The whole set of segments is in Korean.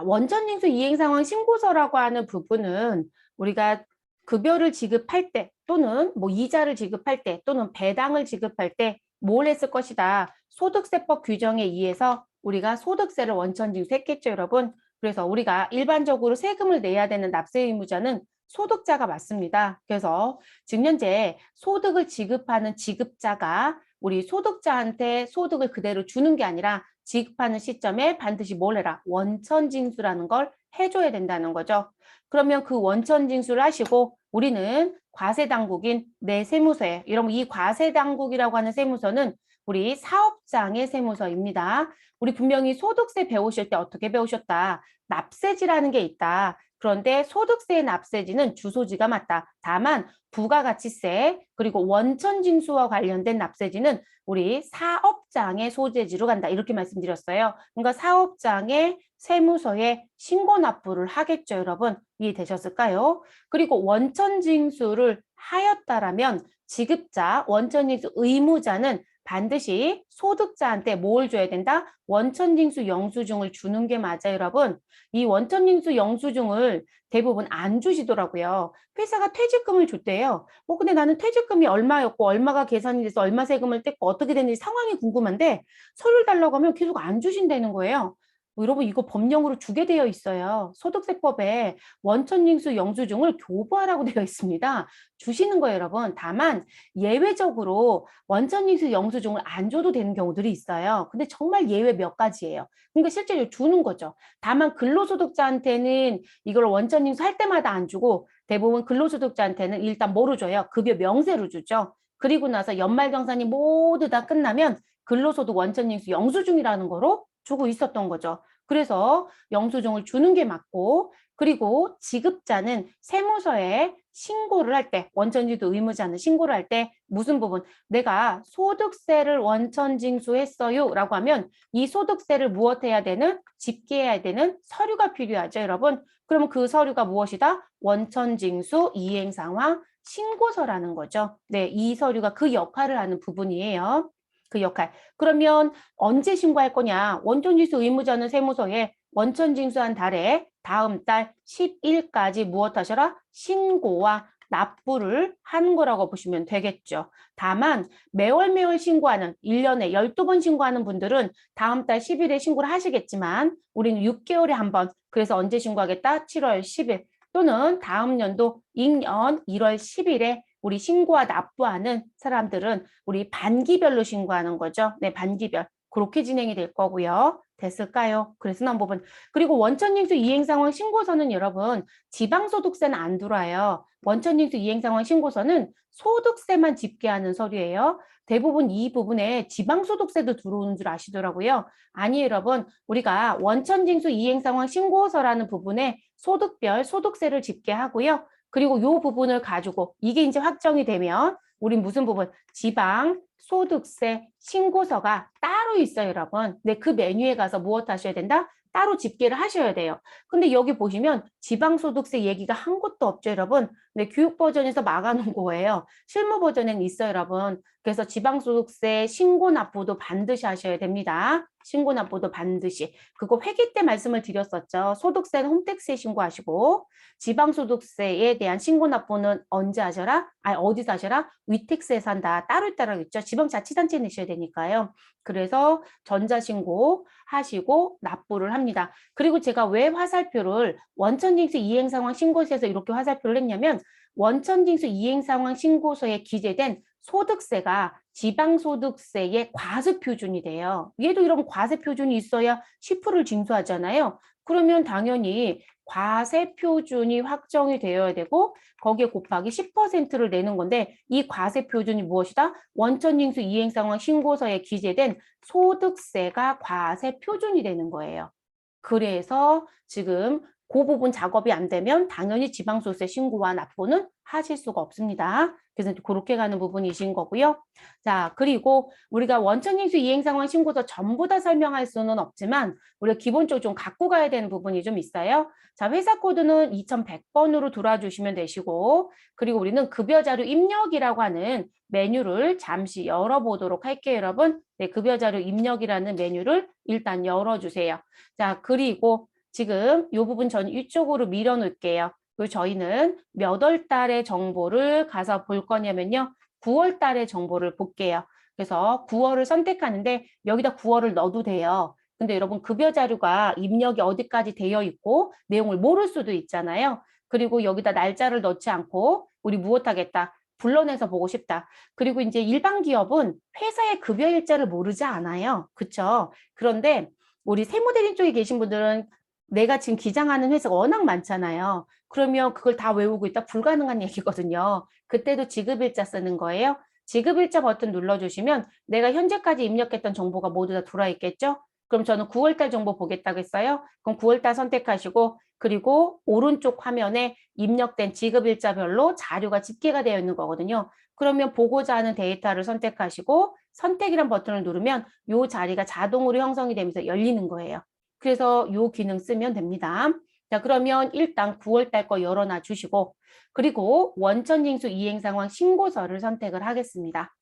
원천징수 이행상황 신고서라고 하는 부분은 우리가 급여를 지급할 때 또는 뭐 이자를 지급할 때 또는 배당을 지급할 때 뭘 했을 것이다. 소득세법 규정에 의해서 우리가 소득세를 원천징수했겠죠, 여러분. 그래서 우리가 일반적으로 세금을 내야 되는 납세 의무자는 소득자가 맞습니다. 그래서 증년제 소득을 지급하는 지급자가 우리 소득자한테 소득을 그대로 주는 게 아니라 지급하는 시점에 반드시 뭘 해라? 원천징수라는 걸 해줘야 된다는 거죠. 그러면 그 원천징수를 하시고 우리는 과세당국인 내 세무서에, 여러분 이 과세당국이라고 하는 세무서는 우리 사업장의 세무서입니다. 우리 분명히 소득세 배우실 때 어떻게 배우셨다? 납세지라는 게 있다. 그런데 소득세의 납세지는 주소지가 맞다. 다만 부가가치세 그리고 원천징수와 관련된 납세지는 우리 사업장의 소재지로 간다. 이렇게 말씀드렸어요. 그러니까 사업장의 세무서에 신고 납부를 하겠죠, 여러분. 이해되셨을까요? 그리고 원천징수를 하였다라면 지급자, 원천징수 의무자는 반드시 소득자한테 뭘 줘야 된다? 원천징수 영수증을 주는 게 맞아요, 여러분. 이 원천징수 영수증을 대부분 안 주시더라고요. 회사가 퇴직금을 줬대요. 근데 나는 퇴직금이 얼마였고 얼마가 계산이 돼서 얼마 세금을 뗐고 어떻게 됐는지 상황이 궁금한데 서류를 달라고 하면 계속 안 주신다는 거예요. 여러분 이거 법령으로 주게 되어 있어요. 소득세법에 원천징수 영수증을 교부하라고 되어 있습니다. 주시는 거예요, 여러분. 다만 예외적으로 원천징수 영수증을 안 줘도 되는 경우들이 있어요. 근데 정말 예외 몇 가지예요. 그러니까 실제로 주는 거죠. 다만 근로소득자한테는 이걸 원천징수 할 때마다 안 주고 대부분 근로소득자한테는 일단 뭐로 줘요? 급여 명세로 주죠. 그리고 나서 연말정산이 모두 다 끝나면 근로소득 원천징수 영수증이라는 거로 주고 있었던 거죠. 그래서 영수증을 주는 게 맞고 그리고 지급자는 세무서에 신고를 할 때, 원천징수 의무자는 신고를 할 때 무슨 부분? 내가 소득세를 원천징수했어요 라고 하면 이 소득세를 무엇해야 되는? 집계해야 되는 서류가 필요하죠, 여러분. 그러면 그 서류가 무엇이다? 원천징수 이행상황 신고서라는 거죠. 네, 이 서류가 그 역할을 하는 부분이에요. 그 역할. 그러면 언제 신고할 거냐? 원천징수 의무자는 세무서에 원천징수한 달에 다음 달 10일까지 무엇 하셔라? 신고와 납부를 하는 거라고 보시면 되겠죠. 다만 매월 신고하는 1년에 12번 신고하는 분들은 다음 달 10일에 신고를 하시겠지만 우리는 6개월에 한 번. 그래서 언제 신고하겠다? 7월 10일 또는 다음 연도 익년 1월 10일에 우리 신고와 납부하는 사람들은 우리 반기별로 신고하는 거죠. 네, 반기별. 그렇게 진행이 될 거고요. 됐을까요? 그래서 난 부분. 그리고 원천징수 이행상황 신고서는 여러분 지방소득세는 안 들어와요. 원천징수 이행상황 신고서는 소득세만 집계하는 서류예요. 대부분 이 부분에 지방소득세도 들어오는 줄 아시더라고요. 아니 여러분 우리가 원천징수 이행상황 신고서라는 부분에 소득별 소득세를 집계하고요. 그리고 요 부분을 가지고 이게 이제 확정이 되면 우린 무슨 부분? 지방 소득세 신고서가 따로 있어요, 여러분. 근데 그 메뉴에 가서 무엇 하셔야 된다? 따로 집계를 하셔야 돼요. 근데 여기 보시면 지방소득세 얘기가 한 곳도 없죠, 여러분. 근데 교육 버전에서 막아놓은 거예요. 실무 버전에는 있어요, 여러분. 그래서 지방소득세 신고 납부도 반드시 하셔야 됩니다. 신고 납부도 반드시. 그거 회계 때 말씀을 드렸었죠. 소득세는 홈택스에 신고하시고 지방소득세에 대한 신고 납부는 언제 하셔라? 아니 어디서 하셔라? 위택스에서 한다. 따로 있죠. 지방자치단체에 내셔야 되니까요. 그래서 전자신고 하시고 납부를 합니다. 그리고 제가 왜 화살표를 원천징수 이행상황 신고서에서 이렇게 화살표를 했냐면 원천징수 이행상황 신고서에 기재된 소득세가 지방소득세의 과세표준이 돼요. 얘도 이런 과세표준이 있어야 10%를 징수하잖아요. 그러면 당연히 과세표준이 확정이 되어야 되고 거기에 곱하기 10%를 내는 건데 이 과세표준이 무엇이다? 원천징수 이행상황 신고서에 기재된 소득세가 과세표준이 되는 거예요. 그래서 지금 그 부분 작업이 안 되면 당연히 지방소득세 신고와 납부는 하실 수가 없습니다. 그래서 그렇게 가는 부분이신 거고요. 자, 그리고 우리가 원천징수 이행상황 신고서 전부 다 설명할 수는 없지만 우리가 기본적으로 좀 갖고 가야 되는 부분이 좀 있어요. 자, 회사 코드는 2100번으로 돌아주시면 되시고 그리고 우리는 급여자료 입력이라고 하는 메뉴를 잠시 열어보도록 할게요, 여러분. 네, 급여자료 입력이라는 메뉴를 일단 열어주세요. 자, 그리고 지금 이 부분 전 이쪽으로 밀어 놓을게요. 그리고 저희는 몇 월 달의 정보를 가서 볼 거냐면요. 9월 달의 정보를 볼게요. 그래서 9월을 선택하는데 여기다 9월을 넣어도 돼요. 근데 여러분 급여 자료가 입력이 어디까지 되어 있고 내용을 모를 수도 있잖아요. 그리고 여기다 날짜를 넣지 않고 우리 무엇하겠다. 불러내서 보고 싶다. 그리고 이제 일반 기업은 회사의 급여 일자를 모르지 않아요. 그렇죠? 그런데 우리 세무대리 쪽에 계신 분들은 내가 지금 기장하는 회사가 워낙 많잖아요. 그러면 그걸 다 외우고 있다 불가능한 얘기거든요. 그때도 지급일자 쓰는 거예요. 지급일자 버튼 눌러주시면 내가 현재까지 입력했던 정보가 모두 다 들어와 있겠죠? 그럼 저는 9월달 정보 보겠다고 했어요. 그럼 9월달 선택하시고 그리고 오른쪽 화면에 입력된 지급일자별로 자료가 집계가 되어 있는 거거든요. 그러면 보고자 하는 데이터를 선택하시고 선택이란 버튼을 누르면 이 자리가 자동으로 형성이 되면서 열리는 거예요. 그래서 이 기능 쓰면 됩니다. 자, 그러면 일단 9월달 거 열어놔 주시고 그리고 원천징수 이행 상황 신고서를 선택을 하겠습니다.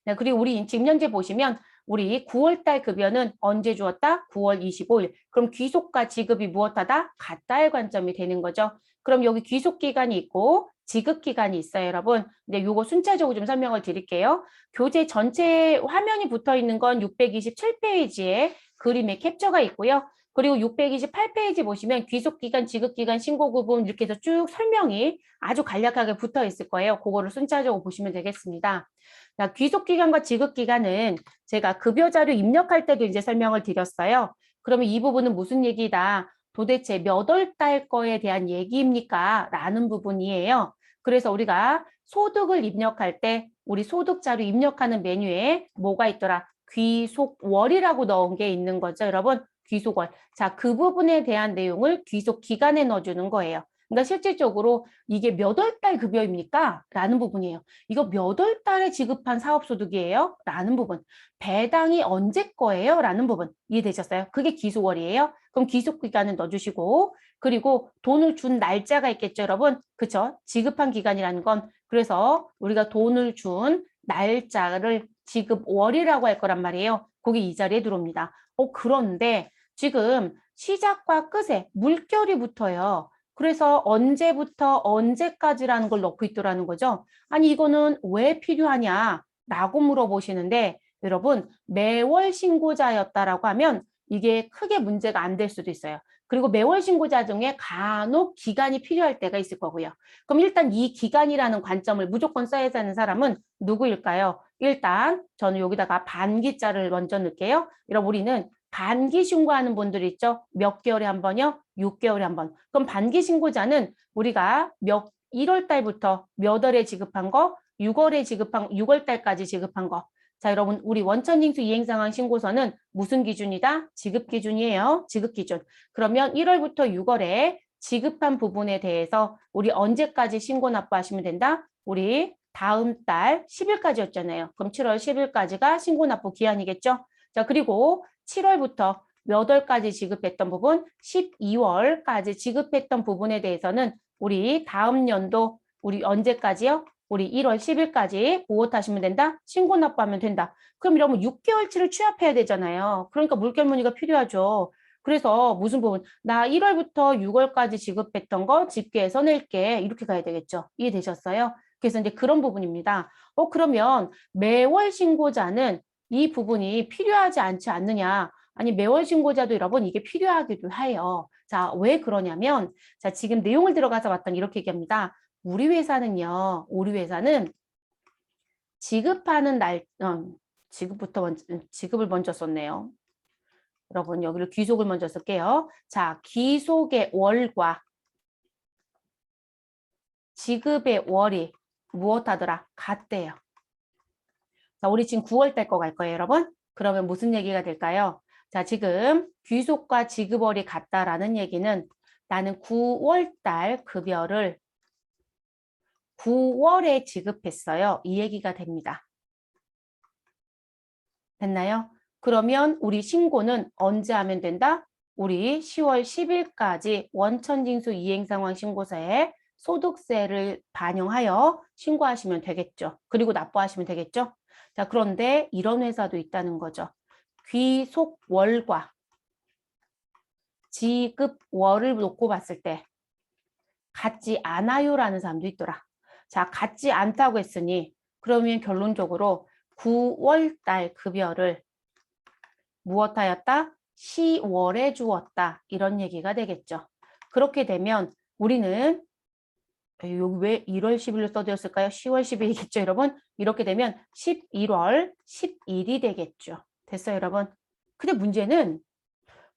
네, 그리고 우리 지금 현재 보시면 우리 9월달 급여는 언제 주었다? 9월 25일. 그럼 귀속과 지급이 무엇하다? 같다의 관점이 되는 거죠. 그럼 여기 귀속 기간이 있고 지급 기간이 있어요, 여러분. 근데 요거 순차적으로 좀 설명을 드릴게요. 교재 전체 화면이 붙어 있는 건 627페이지에 그림의 캡처가 있고요. 그리고 628페이지 보시면 귀속기간, 지급기간, 신고구분 이렇게 해서 쭉 설명이 아주 간략하게 붙어 있을 거예요. 그거를 순차적으로 보시면 되겠습니다. 자, 귀속기간과 지급기간은 제가 급여자료 입력할 때도 이제 설명을 드렸어요. 그러면 이 부분은 무슨 얘기다? 도대체 몇 월 달 거에 대한 얘기입니까? 라는 부분이에요. 그래서 우리가 소득을 입력할 때 우리 소득자료 입력하는 메뉴에 뭐가 있더라? 귀속월이라고 넣은 게 있는 거죠, 여러분. 귀속월. 자, 그 부분에 대한 내용을 귀속기간에 넣어주는 거예요. 그러니까 실질적으로 이게 몇 월 달 급여입니까? 라는 부분이에요. 이거 몇 월 달에 지급한 사업소득이에요? 라는 부분. 배당이 언제 거예요? 라는 부분. 이해되셨어요? 그게 귀속월이에요. 그럼 귀속기간을 넣어주시고 그리고 돈을 준 날짜가 있겠죠, 여러분? 그쵸? 지급한 기간이라는 건 그래서 우리가 돈을 준 날짜를 지급월이라고 할 거란 말이에요. 그게 이 자리에 들어옵니다. 그런데 지금 시작과 끝에 물결이 붙어요. 그래서 언제부터 언제까지라는 걸 넣고 있더라는 거죠. 아니 이거는 왜 필요하냐 라고 물어보시는데 여러분 매월 신고자였다라고 하면 이게 크게 문제가 안 될 수도 있어요. 그리고 매월 신고자 중에 간혹 기간이 필요할 때가 있을 거고요. 그럼 일단 이 기간이라는 관점을 무조건 써야 하는 사람은 누구일까요? 일단 저는 여기다가 반기자를 먼저 넣을게요. 여러분 우리는 반기 신고하는 분들 있죠? 몇 개월에 한 번요? 6개월에 한 번. 그럼 반기 신고자는 우리가 1월 달부터 몇 월에 지급한 거, 6월에 지급한 6월 달까지 지급한 거. 자, 여러분 우리 원천징수 이행상황 신고서는 무슨 기준이다? 지급 기준이에요. 지급 기준. 그러면 1월부터 6월에 지급한 부분에 대해서 우리 언제까지 신고 납부하시면 된다? 우리 다음 달 10일까지였잖아요. 그럼 7월 10일까지가 신고 납부 기한이겠죠? 자, 그리고 7월부터 몇 월까지 지급했던 부분, 12월까지 지급했던 부분에 대해서는 우리 다음 연도 우리 언제까지요? 우리 1월 10일까지 무엇하시면 된다? 신고 납부하면 된다. 그럼 이러면 6개월치를 취합해야 되잖아요. 그러니까 물결무늬가 필요하죠. 그래서 무슨 부분? 나 1월부터 6월까지 지급했던 거 집계해서 낼게. 이렇게 가야 되겠죠. 이해되셨어요? 그래서 이제 그런 부분입니다. 그러면 매월 신고자는 이 부분이 필요하지 않지 않느냐. 아니 매월 신고자도 여러분 이게 필요하기도 해요. 자, 왜 그러냐면 자, 지금 내용을 들어가서 봤더니 이렇게 얘기합니다. 우리 회사는 지급하는 날 지급을 먼저 썼네요. 여러분 여기를 귀속을 먼저 쓸게요. 자, 귀속의 월과 지급의 월이 무엇하더라? 같대요. 자, 우리 지금 9월 달 거 갈 거예요, 여러분. 그러면 무슨 얘기가 될까요? 자, 지금 귀속과 지급월이 같다라는 얘기는 나는 9월 달 급여를 9월에 지급했어요. 이 얘기가 됩니다. 됐나요? 그러면 우리 신고는 언제 하면 된다? 우리 10월 10일까지 원천징수 이행상황 신고서에 소득세를 반영하여 신고하시면 되겠죠. 그리고 납부하시면 되겠죠. 자, 그런데 이런 회사도 있다는 거죠. 귀속월과 지급월을 놓고 봤을 때 같지 않아요라는 사람도 있더라. 자, 같지 않다고 했으니 그러면 결론적으로 9월 달 급여를 무엇하였다? 10월에 주었다. 이런 얘기가 되겠죠. 그렇게 되면 우리는 여기 왜 1월 10일로 써드렸을까요? 10월 10일이겠죠, 여러분? 이렇게 되면 11월 10일이 되겠죠. 됐어요, 여러분? 근데 문제는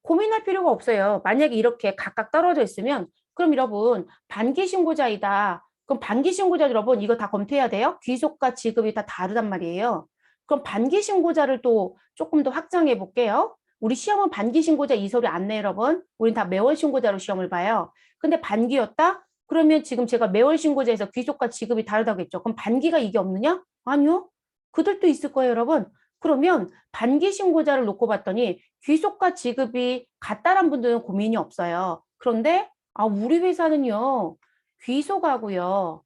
고민할 필요가 없어요. 만약에 이렇게 각각 떨어져 있으면 그럼 여러분 반기신고자이다. 그럼 반기신고자 여러분 이거 다 검토해야 돼요? 귀속과 지급이 다 다르단 말이에요. 그럼 반기신고자를 또 조금 더 확장해 볼게요. 우리 시험은 반기신고자 이 소리 안 내요, 여러분. 우린 다 매월신고자로 시험을 봐요. 근데 반기였다? 그러면 지금 제가 매월신고자에서 귀속과 지급이 다르다고 했죠. 그럼 반기가 이게 없느냐? 아니요. 그들도 있을 거예요, 여러분. 그러면 반기신고자를 놓고 봤더니 귀속과 지급이 같다란 분들은 고민이 없어요. 그런데 우리 회사는요. 귀속하고요.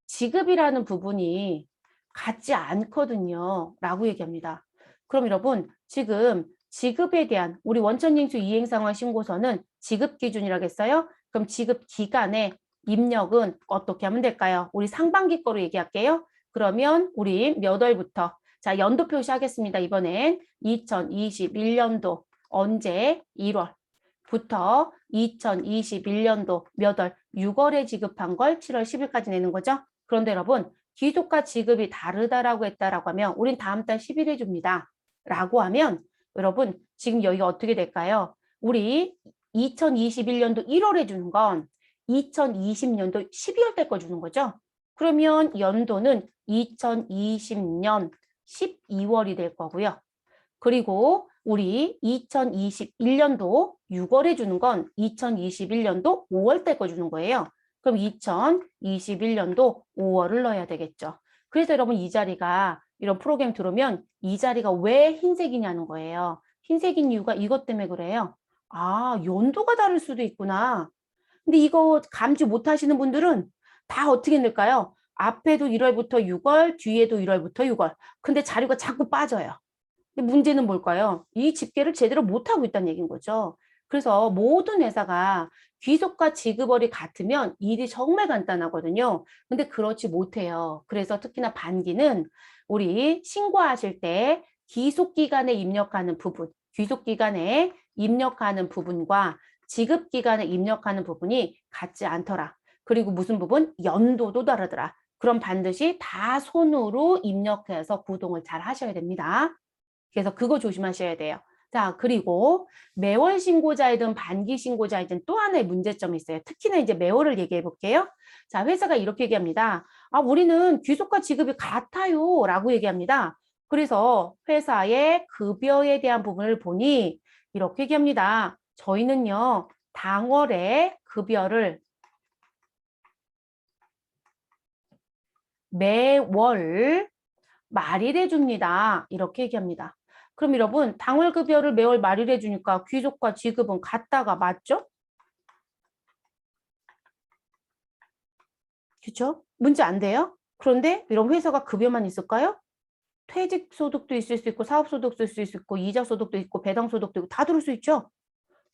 지급이라는 부분이 같지 않거든요. 라고 얘기합니다. 그럼 여러분 지금 지급에 대한 우리 원천징수 이행상황 신고서는 지급 기준이라고 했어요. 그럼 지급 기간에 입력은 어떻게 하면 될까요? 우리 상반기 거로 얘기할게요. 그러면 우리 몇 월부터 자, 연도 표시하겠습니다. 이번엔 2021년도 언제 1월부터 2021년도 몇 월? 6월에 지급한 걸 7월 10일까지 내는 거죠. 그런데 여러분 귀속과 지급이 다르다라고 했다라고 하면 우린 다음 달 10일에 줍니다. 라고 하면 여러분 지금 여기가 어떻게 될까요? 우리 2021년도 1월에 주는 건 2020년도 12월 달 거 주는 거죠. 그러면 연도는 2020년 12월이 될 거고요. 그리고 우리 2021년도 6월에 주는 건 2021년도 5월 달 거 주는 거예요. 그럼 2021년도 5월을 넣어야 되겠죠. 그래서 여러분 이 자리가 이런 프로그램 들어오면 이 자리가 왜 흰색이냐는 거예요. 흰색인 이유가 이것 때문에 그래요. 연도가 다를 수도 있구나. 근데 이거 감지 못하시는 분들은 다 어떻게 넣을까요? 앞에도 1월부터 6월, 뒤에도 1월부터 6월. 근데 자료가 자꾸 빠져요. 근데 문제는 뭘까요? 이 집계를 제대로 못하고 있다는 얘기인 거죠. 그래서 모든 회사가 귀속과 지급월이 같으면 일이 정말 간단하거든요. 근데 그렇지 못해요. 그래서 특히나 반기는 우리 신고하실 때 귀속기간에 입력하는 부분, 귀속기간에 입력하는 부분과 지급기간에 입력하는 부분이 같지 않더라. 그리고 무슨 부분? 연도도 다르더라. 그럼 반드시 다 손으로 입력해서 구동을 잘 하셔야 됩니다. 그래서 그거 조심하셔야 돼요. 자, 그리고 매월 신고자이든 반기 신고자이든 또 하나의 문제점이 있어요. 특히나 이제 매월을 얘기해 볼게요. 자, 회사가 이렇게 얘기합니다. 우리는 귀속과 지급이 같아요. 라고 얘기합니다. 그래서 회사의 급여에 대한 부분을 보니 이렇게 얘기합니다. 저희는요, 당월에 급여를 매월 말일해 줍니다. 이렇게 얘기합니다. 그럼 여러분 당월 급여를 매월 말일해 주니까 귀속과 지급은 같다가 맞죠? 그렇죠? 문제 안 돼요? 그런데 이런 회사가 급여만 있을까요? 퇴직소득도 있을 수 있고 사업소득도 있을 수 있고 이자소득도 있고 배당소득도 있고 다 들을 수 있죠?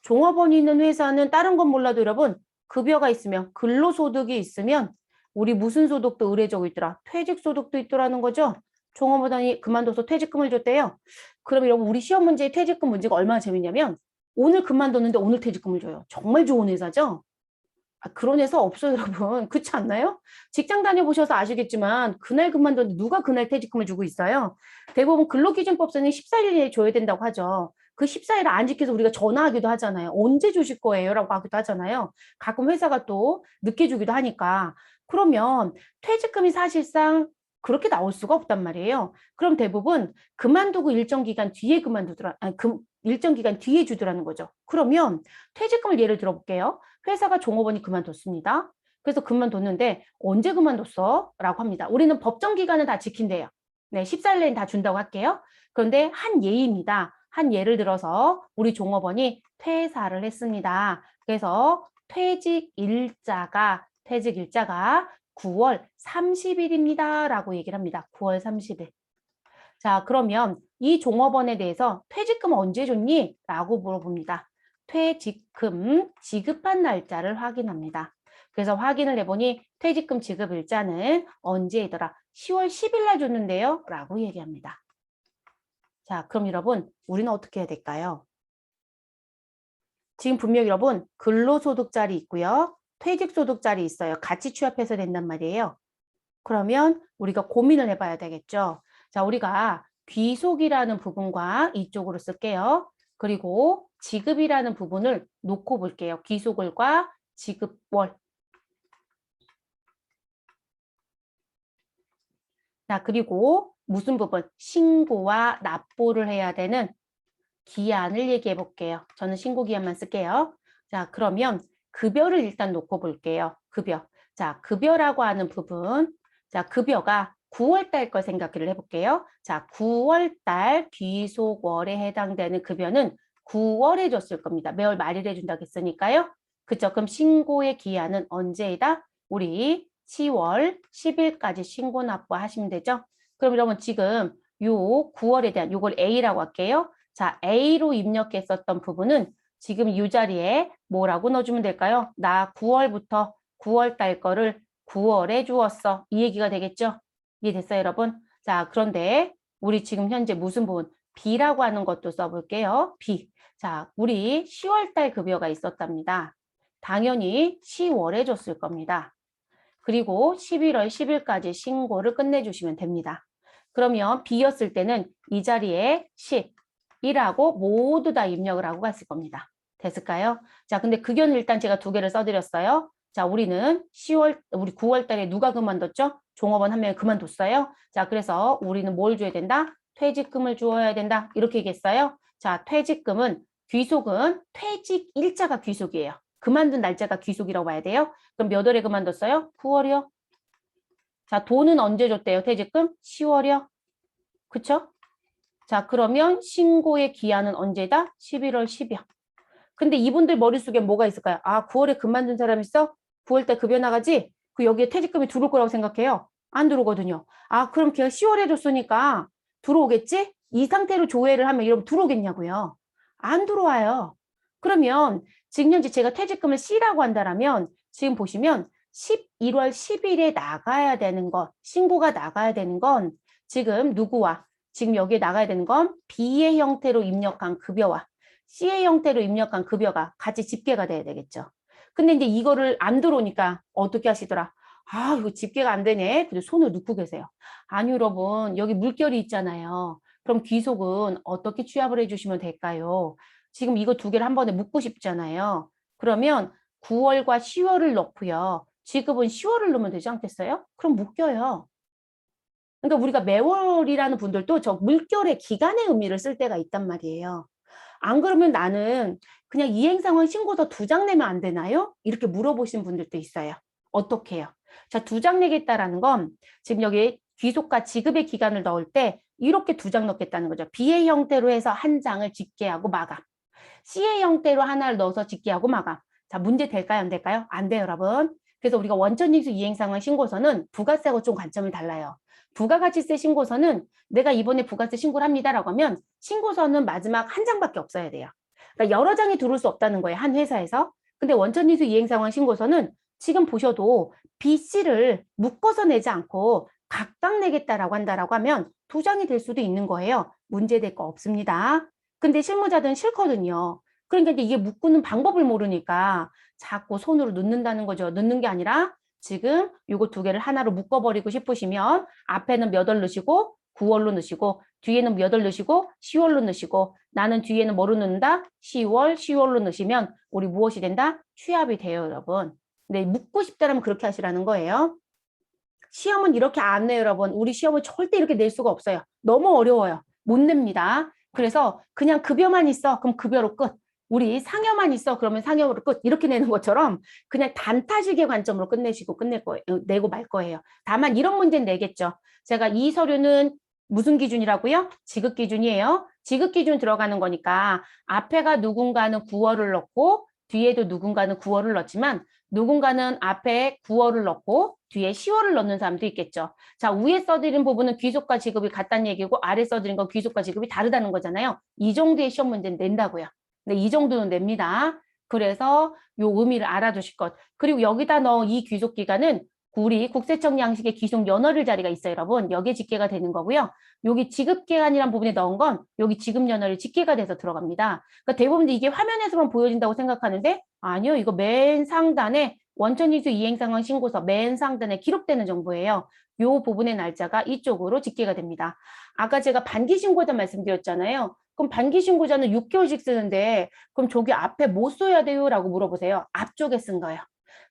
종업원이 있는 회사는 다른 건 몰라도 여러분 급여가 있으면 근로소득이 있으면 우리 무슨 소득도 의례적으로 있더라? 퇴직소득도 있더라는 거죠? 종업원이 그만둬서 퇴직금을 줬대요. 그럼 여러분 우리 시험 문제의 퇴직금 문제가 얼마나 재밌냐면 오늘 그만뒀는데 오늘 퇴직금을 줘요. 정말 좋은 회사죠? 그런 회사 없어요, 여러분. 그렇지 않나요? 직장 다녀보셔서 아시겠지만 그날 그만뒀는데 누가 그날 퇴직금을 주고 있어요? 대부분 근로기준법상에 14일 내에 줘야 된다고 하죠. 그 14일 안 지켜서 우리가 전화하기도 하잖아요. 언제 주실 거예요? 라고 하기도 하잖아요. 가끔 회사가 또 늦게 주기도 하니까. 그러면 퇴직금이 사실상 그렇게 나올 수가 없단 말이에요. 그럼 대부분 그만두고 일정 기간 뒤에 그만두더라. 일정 기간 뒤에 주더라는 거죠. 그러면 퇴직금을 예를 들어 볼게요. 회사가 종업원이 그만뒀습니다. 그래서 그만뒀는데 언제 그만뒀어? 라고 합니다. 우리는 법정 기간은 다 지킨대요. 네, 14일 내엔 다 준다고 할게요. 그런데 한 예입니다. 한 예를 들어서 우리 종업원이 퇴사를 했습니다. 그래서 퇴직 일자가 9월 30일입니다. 라고 얘기를 합니다. 9월 30일. 자, 그러면 이 종업원에 대해서 퇴직금 언제 줬니? 라고 물어봅니다. 퇴직금 지급한 날짜를 확인합니다. 그래서 확인을 해보니 퇴직금 지급 일자는 언제이더라? 10월 10일 날 줬는데요. 라고 얘기합니다. 자, 그럼 여러분, 우리는 어떻게 해야 될까요? 지금 분명 여러분, 근로소득자리 있고요. 퇴직소득자리 있어요. 같이 취합해서 된단 말이에요. 그러면 우리가 고민을 해봐야 되겠죠. 자, 우리가 귀속이라는 부분과 이쪽으로 쓸게요. 그리고 지급이라는 부분을 놓고 볼게요. 귀속을과 지급월. 자, 그리고 무슨 부분? 신고와 납부를 해야 되는 기한을 얘기해 볼게요. 저는 신고 기한만 쓸게요. 자, 그러면 급여를 일단 놓고 볼게요. 급여. 자, 급여라고 하는 부분. 자, 급여가 9월 달 걸 생각을 해볼게요. 자, 9월 달 귀속월에 해당되는 급여는 9월에 줬을 겁니다. 매월 말일에 준다고 했으니까요. 그쵸? 그럼 신고의 기한은 언제이다? 우리 10월 10일까지 신고 납부하시면 되죠? 그럼 여러분 지금 요 9월에 대한 요걸 A라고 할게요. 자, A로 입력했었던 부분은 지금 이 자리에 뭐라고 넣어주면 될까요? 나 9월부터 9월 달 거를 9월에 주었어. 이 얘기가 되겠죠? 이해됐어요, 여러분? 자, 그런데 우리 지금 현재 무슨 부분? B라고 하는 것도 써볼게요. B. 자, 우리 10월 달 급여가 있었답니다. 당연히 10월에 줬을 겁니다. 그리고 11월 10일까지 신고를 끝내주시면 됩니다. 그러면 B였을 때는 이 자리에 10이라고 모두 다 입력을 하고 갔을 겁니다. 됐을까요? 자, 근데 극연을 일단 제가 두 개를 써드렸어요. 자, 우리는 우리 9월 달에 누가 그만뒀죠? 종업원 한 명이 그만뒀어요. 자, 그래서 우리는 뭘 줘야 된다? 퇴직금을 주어야 된다. 이렇게 얘기했어요. 자, 퇴직금은 귀속은 퇴직 일자가 귀속이에요. 그만둔 날짜가 귀속이라고 봐야 돼요. 그럼 몇 월에 그만뒀어요? 9월이요. 자, 돈은 언제 줬대요? 퇴직금? 10월이요. 그쵸? 자, 그러면 신고의 기한은 언제다? 11월 10일. 근데 이분들 머릿속에 뭐가 있을까요? 아, 9월에 그만둔 사람 있어? 9월 때 급여 나가지? 그 여기에 퇴직금이 들어올 거라고 생각해요? 안 들어오거든요. 아, 그럼 걔가 10월에 줬으니까 들어오겠지? 이 상태로 조회를 하면 여러분 들어오겠냐고요? 안 들어와요. 그러면 지금 현재 제가 퇴직금을 C라고 한다면 지금 보시면 11월 10일에 나가야 되는 것, 신고가 나가야 되는 건 지금 누구와 지금 여기에 나가야 되는 건 B의 형태로 입력한 급여와 C의 형태로 입력한 급여가 같이 집계가 돼야 되겠죠. 근데 이제 이거를 안 들어오니까 어떻게 하시더라? 아, 이거 집계가 안 되네. 그래서 손을 놓고 계세요. 아니, 여러분, 여기 물결이 있잖아요. 그럼 귀속은 어떻게 취합을 해주시면 될까요? 지금 이거 두 개를 한 번에 묶고 싶잖아요. 그러면 9월과 10월을 넣고요. 지급은 10월을 넣으면 되지 않겠어요? 그럼 묶여요. 그러니까 우리가 매월이라는 분들도 저 물결의 기간의 의미를 쓸 때가 있단 말이에요. 안 그러면 나는 그냥 이행상황 신고서 2장 내면 안 되나요? 이렇게 물어보신 분들도 있어요. 어떻게 해요? 자, 2장 내겠다라는 건 지금 여기 귀속과 지급의 기간을 넣을 때 이렇게 2장 넣겠다는 거죠. B의 형태로 해서 한 장을 집계하고 마감. C의 형태로 하나를 넣어서 집계하고 마감. 자, 문제 될까요? 안 될까요? 안 돼요, 여러분. 그래서 우리가 원천징수 이행상황 신고서는 부가세하고 좀 관점이 달라요. 부가가치세 신고서는 내가 이번에 부가세 신고를 합니다라고 하면 신고서는 마지막 한 장밖에 없어야 돼요. 그러니까 여러 장이 들어올 수 없다는 거예요. 한 회사에서. 근데 원천징수 이행상황 신고서는 지금 보셔도 B, C를 묶어서 내지 않고 각각 내겠다라고 한다라고 하면 2장이 될 수도 있는 거예요. 문제될 거 없습니다. 근데 실무자들은 싫거든요. 그러니까 이제 이게 묶는 방법을 모르니까 자꾸 손으로 넣는다는 거죠. 넣는 게 아니라 지금 요거 두 개를 하나로 묶어버리고 싶으시면 앞에는 몇 월 넣으시고 9월로 넣으시고 뒤에는 몇 월 넣으시고 10월로 넣으시고 나는 뒤에는 뭐로 넣는다? 10월로 넣으시면 우리 무엇이 된다? 취합이 돼요, 여러분. 근데 묶고 싶다면 그렇게 하시라는 거예요. 시험은 이렇게 안 내요, 여러분. 우리 시험은 절대 이렇게 낼 수가 없어요. 너무 어려워요. 못 냅니다. 그래서 그냥 급여만 있어. 그럼 급여로 끝. 우리 상여만 있어. 그러면 상여로 끝. 이렇게 내는 것처럼 그냥 단타식의 관점으로 끝내시고 끝낼 거예요. 내고 말 거예요. 다만 이런 문제는 내겠죠. 제가 이 서류는 무슨 기준이라고요? 지급 기준이에요. 지급 기준 들어가는 거니까 앞에가 누군가는 9월을 넣고 뒤에도 누군가는 9월을 넣지만 누군가는 앞에 9월을 넣고 뒤에 10월을 넣는 사람도 있겠죠. 자, 위에 써드린 부분은 귀속과 지급이 같다는 얘기고 아래 써드린 건 귀속과 지급이 다르다는 거잖아요. 이 정도의 시험 문제는 낸다고요. 네, 이 정도는 냅니다. 그래서 요 의미를 알아두실 것. 그리고 여기다 넣은 이 귀속기간은 우리 국세청 양식의 귀속 연월일 자리가 있어요, 여러분. 여기에 집계가 되는 거고요. 여기 지급기간이란 부분에 넣은 건 여기 지급연월일 집계가 돼서 들어갑니다. 그러니까 대부분 이게 화면에서만 보여진다고 생각하는데 아니요, 이거 맨 상단에 원천징수 이행상황 신고서 맨 상단에 기록되는 정보예요. 요 부분의 날짜가 이쪽으로 집계가 됩니다. 아까 제가 반기신고자 말씀드렸잖아요. 그럼 반기신고자는 6개월씩 쓰는데 그럼 저기 앞에 뭐 써야 돼요? 라고 물어보세요. 앞쪽에 쓴 거예요.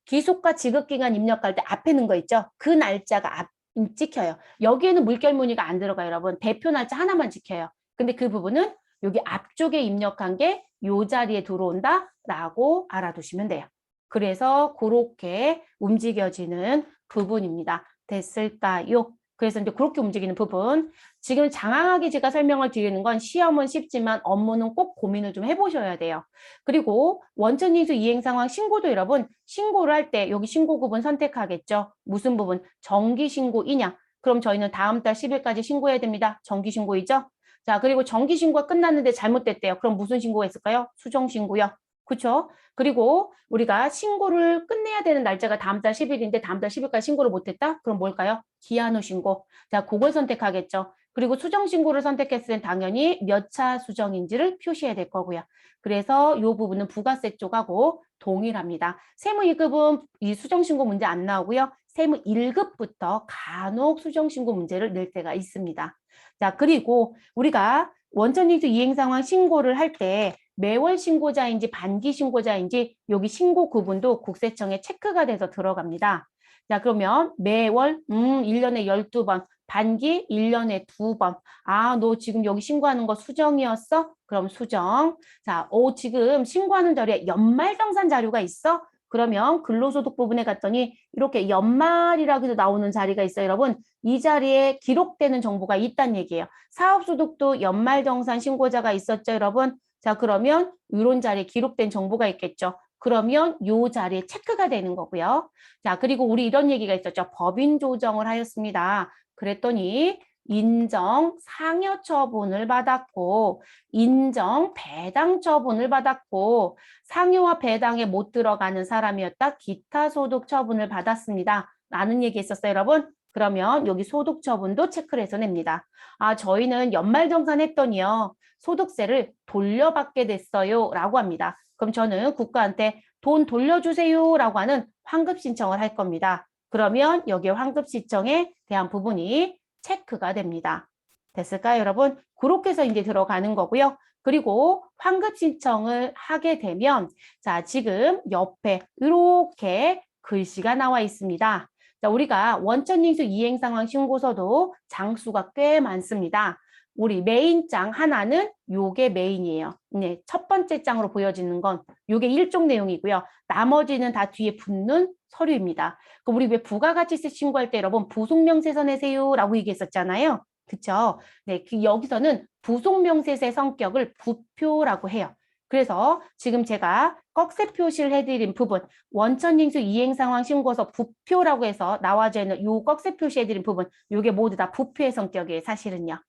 기속과 지급기간 입력할 때 앞에 있는 거 있죠? 그 날짜가 찍혀요. 여기에는 물결 무늬가 안 들어가요, 여러분. 대표 날짜 하나만 지켜요. 근데 그 부분은 여기 앞쪽에 입력한 게 요 자리에 들어온다라고 알아두시면 돼요. 그래서 그렇게 움직여지는 부분입니다. 됐을까요? 그래서 이제 그렇게 움직이는 부분. 지금 장황하게 제가 설명을 드리는 건 시험은 쉽지만 업무는 꼭 고민을 좀 해보셔야 돼요. 그리고 원천징수 이행상황 신고도 여러분 신고를 할 때 여기 신고 구분 선택하겠죠. 무슨 부분? 정기신고이냐? 그럼 저희는 다음 달 10일까지 신고해야 됩니다. 정기신고이죠? 자, 그리고 정기신고가 끝났는데 잘못됐대요. 그럼 무슨 신고가 있을까요? 수정신고요. 그렇죠? 그리고 우리가 신고를 끝내야 되는 날짜가 다음 달 10일인데 다음 달 10일까지 신고를 못했다? 그럼 뭘까요? 기한 후 신고. 자, 그걸 선택하겠죠. 그리고 수정 신고를 선택했을 땐 당연히 몇 차 수정인지를 표시해야 될 거고요. 그래서 이 부분은 부가세 쪽하고 동일합니다. 세무 2급은 이 수정 신고 문제 안 나오고요. 세무 1급부터 간혹 수정 신고 문제를 낼 때가 있습니다. 자, 그리고 우리가 원천징수 이행 상황 신고를 할 때 매월 신고자인지 반기 신고자인지 여기 신고 구분도 국세청에 체크가 돼서 들어갑니다. 자, 그러면 매월 1년에 12번, 반기 1년에 2번. 아, 너 지금 여기 신고하는 거 수정이었어? 그럼 수정. 자, 지금 신고하는 자리에 연말정산 자료가 있어? 그러면 근로소득 부분에 갔더니 이렇게 연말이라고 해서 나오는 자리가 있어요, 여러분. 이 자리에 기록되는 정보가 있다는 얘기예요. 사업소득도 연말정산 신고자가 있었죠, 여러분. 자, 그러면 이런 자리에 기록된 정보가 있겠죠. 그러면 요 자리에 체크가 되는 거고요. 자, 그리고 우리 이런 얘기가 있었죠. 법인 조정을 하였습니다. 그랬더니 인정 상여 처분을 받았고 인정 배당 처분을 받았고 상여와 배당에 못 들어가는 사람이었다. 기타 소득 처분을 받았습니다. 라는 얘기 있었어요, 여러분. 그러면 여기 소득 처분도 체크를 해서 냅니다. 아, 저희는 연말정산했더니요. 소득세를 돌려받게 됐어요. 라고 합니다. 그럼 저는 국가한테 돈 돌려주세요. 라고 하는 환급 신청을 할 겁니다. 그러면 여기에 환급 신청에 대한 부분이 체크가 됩니다. 됐을까요, 여러분? 그렇게 해서 이제 들어가는 거고요. 그리고 환급 신청을 하게 되면 자, 지금 옆에 이렇게 글씨가 나와 있습니다. 자, 우리가 원천징수 이행상황 신고서도 장수가 꽤 많습니다. 우리 메인장 하나는 요게 메인이에요. 네, 첫 번째 장으로 보여지는 건 요게 일종 내용이고요. 나머지는 다 뒤에 붙는 서류입니다. 그럼 우리 왜 부가가치세 신고할 때 여러분 부속명세서 내세요 라고 얘기했었잖아요. 그쵸? 네, 여기서는 부속명세세 성격을 부표라고 해요. 그래서 지금 제가 꺽쇠 표시를 해드린 부분 원천징수 이행상황 신고서 부표라고 해서 나와져 있는 요 꺽쇠 표시해드린 부분 요게 모두 다 부표의 성격이에요. 사실은요.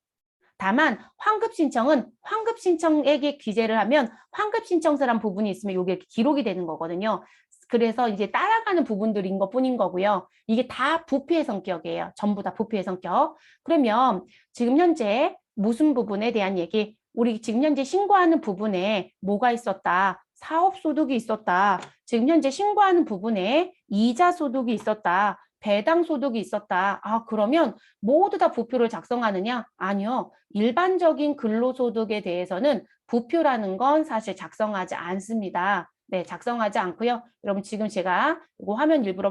다만 환급 신청은 환급 신청액에 기재를 하면 환급 신청서란 부분이 있으면 이게 기록이 되는 거거든요. 그래서 이제 따라가는 부분들인 것뿐인 거고요. 이게 다 부피의 성격이에요. 전부 다 부피의 성격. 그러면 지금 현재 무슨 부분에 대한 얘기? 우리 지금 현재 신고하는 부분에 뭐가 있었다? 사업소득이 있었다. 지금 현재 신고하는 부분에 이자소득이 있었다. 배당소득이 있었다. 아, 그러면 모두 다 부표를 작성하느냐? 아니요. 일반적인 근로소득에 대해서는 부표라는 건 사실 작성하지 않습니다. 네, 작성하지 않고요. 여러분 지금 제가 이거 화면 일부러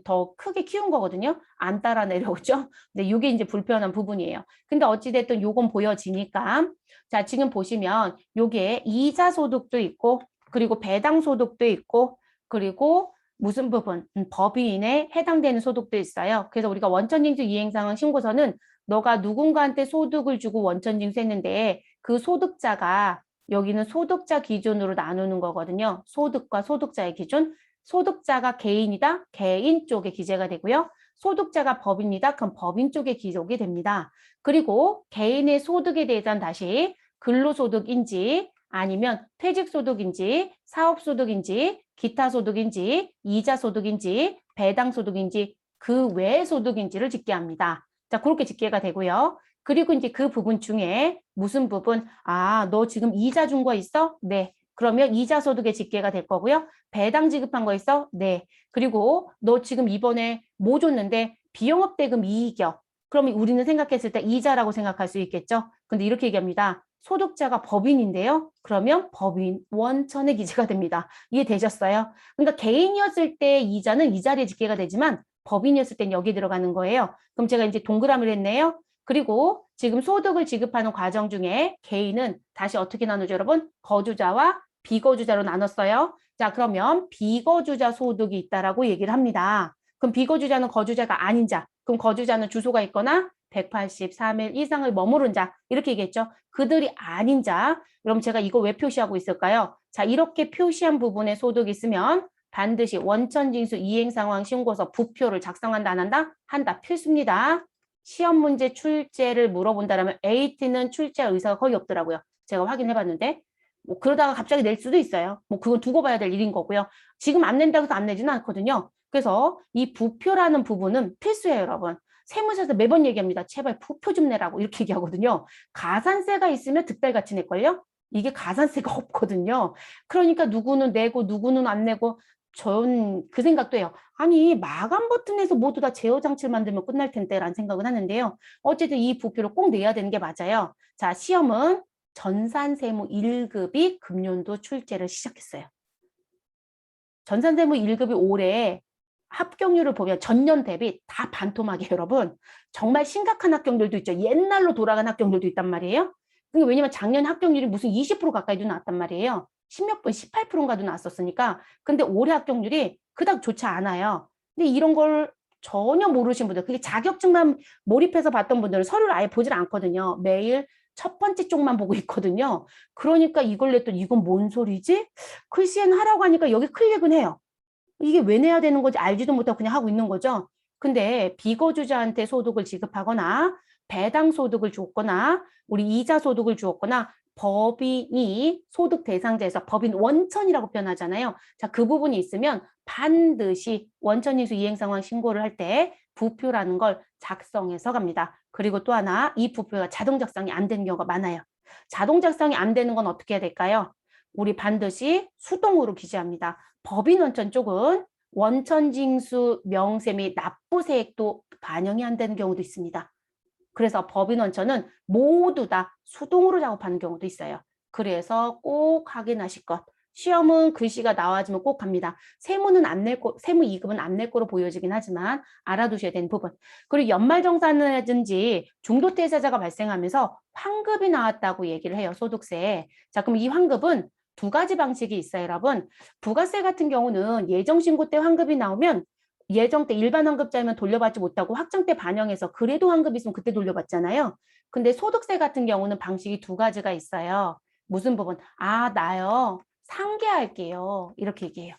더 크게 키운 거거든요. 안 따라 내려오죠? 근데 이게 이제 불편한 부분이에요. 근데 어찌됐든 요건 보여지니까. 자, 지금 보시면 요게 이자소득도 있고 그리고 배당소득도 있고 그리고 무슨 부분? 법인에 해당되는 소득도 있어요. 그래서 우리가 원천징수 이행상황 신고서는 너가 누군가한테 소득을 주고 원천징수했는데 그 소득자가 여기는 소득자 기준으로 나누는 거거든요. 소득과 소득자의 기준. 소득자가 개인이다. 개인 쪽에 기재가 되고요. 소득자가 법인이다. 그럼 법인 쪽에 기록이 됩니다. 그리고 개인의 소득에 대해서는 다시 근로소득인지 아니면 퇴직소득인지 사업소득인지 기타 소득인지 이자 소득인지 배당 소득인지 그 외의 소득인지를 집계 합니다. 자, 그렇게 집계가 되고요. 그리고 이제 그 부분 중에 무슨 부분? 아, 너 지금 이자 준 거 있어? 네. 그러면 이자 소득의 집계가 될 거고요. 배당 지급한 거 있어? 네. 그리고 너 지금 이번에 뭐 줬는데 비영업 대금 이익이요. 그러면 우리는 생각했을 때 이자라고 생각할 수 있겠죠. 근데 이렇게 얘기합니다. 소득자가 법인인데요. 그러면 법인 원천의 기재가 됩니다. 이해되셨어요? 그러니까 개인이었을 때 이자는 이 자리에 집계가 되지만 법인이었을 땐 여기 들어가는 거예요. 그럼 제가 이제 동그라미를 했네요. 그리고 지금 소득을 지급하는 과정 중에 개인은 다시 어떻게 나누죠, 여러분? 거주자와 비거주자로 나눴어요. 자, 그러면 비거주자 소득이 있다라고 얘기를 합니다. 그럼 비거주자는 거주자가 아닌 자. 그럼 거주자는 주소가 있거나 183일 이상을 머무른 자. 이렇게 얘기했죠. 그들이 아닌 자. 그럼 제가 이거 왜 표시하고 있을까요? 자, 이렇게 표시한 부분에 소득이 있으면 반드시 원천징수 이행상황 신고서 부표를 작성한다, 안 한다? 한다. 필수입니다. 시험 문제 출제를 물어본다면 AT는 출제할 의사가 거의 없더라고요. 제가 확인해 봤는데. 뭐 그러다가 갑자기 낼 수도 있어요. 뭐 그건 두고 봐야 될 일인 거고요. 지금 안 낸다고 해서 안 내지는 않거든요. 그래서 이 부표라는 부분은 필수예요, 여러분. 세무서에서 매번 얘기합니다. 제발 부표 좀 내라고 이렇게 얘기하거든요. 가산세가 있으면 득달같이 낼걸요? 이게 가산세가 없거든요. 그러니까 누구는 내고 누구는 안 내고 전 그 생각도 해요. 아니 마감 버튼에서 모두 다 제어 장치를 만들면 끝날 텐데 라는 생각은 하는데요. 어쨌든 이 부표를 꼭 내야 되는 게 맞아요. 자, 시험은 전산세무 1급이 금년도 출제를 시작했어요. 전산세무 1급이 올해 합격률을 보면 전년 대비 다 반토막이에요, 여러분. 정말 심각한 합격률도 있죠. 옛날로 돌아간 합격률도 있단 말이에요. 왜냐면 작년 합격률이 무슨 20% 가까이도 나왔단 말이에요. 10몇 분, 18%인가도 나왔었으니까. 근데 올해 합격률이 그닥 좋지 않아요. 근데 이런 걸 전혀 모르신 분들, 그게 자격증만 몰입해서 봤던 분들은 서류를 아예 보질 않거든요. 매일 첫 번째 쪽만 보고 있거든요. 그러니까 이걸 냈더니 이건 뭔 소리지? 글씨엔 하라고 하니까 여기 클릭은 해요. 이게 왜 내야 되는 건지 알지도 못하고 그냥 하고 있는 거죠. 근데 비거주자한테 소득을 지급하거나 배당 소득을 줬거나 우리 이자 소득을 주었거나 법인이 소득 대상자에서 법인 원천이라고 표현하잖아요. 자, 그 부분이 있으면 반드시 원천인수 이행 상황 신고를 할 때 부표라는 걸 작성해서 갑니다. 그리고 또 하나, 이 부표가 자동 작성이 안 되는 경우가 많아요. 자동 작성이 안 되는 건 어떻게 해야 될까요? 우리 반드시 수동으로 기재합니다. 법인 원천 쪽은 원천징수 명세 및 납부세액도 반영이 안 되는 경우도 있습니다. 그래서 법인 원천은 모두 다 수동으로 작업하는 경우도 있어요. 그래서 꼭 확인하실 것. 시험은 글씨가 나와주면 꼭 갑니다. 세무는 안 낼 거, 세무 2급은 안 낼 거로 보여지긴 하지만 알아두셔야 되는 부분. 그리고 연말정산이라든지 중도태세자가 발생하면서 환급이 나왔다고 얘기를 해요. 소득세. 자, 그럼 이 환급은 두 가지 방식이 있어요, 여러분. 부가세 같은 경우는 예정신고 때 환급이 나오면 예정 때 일반 환급자면 돌려받지 못하고 확정 때 반영해서 그래도 환급이 있으면 그때 돌려받잖아요. 근데 소득세 같은 경우는 방식이 두 가지가 있어요. 무슨 부분? 아, 나요. 상계할게요. 이렇게 얘기해요.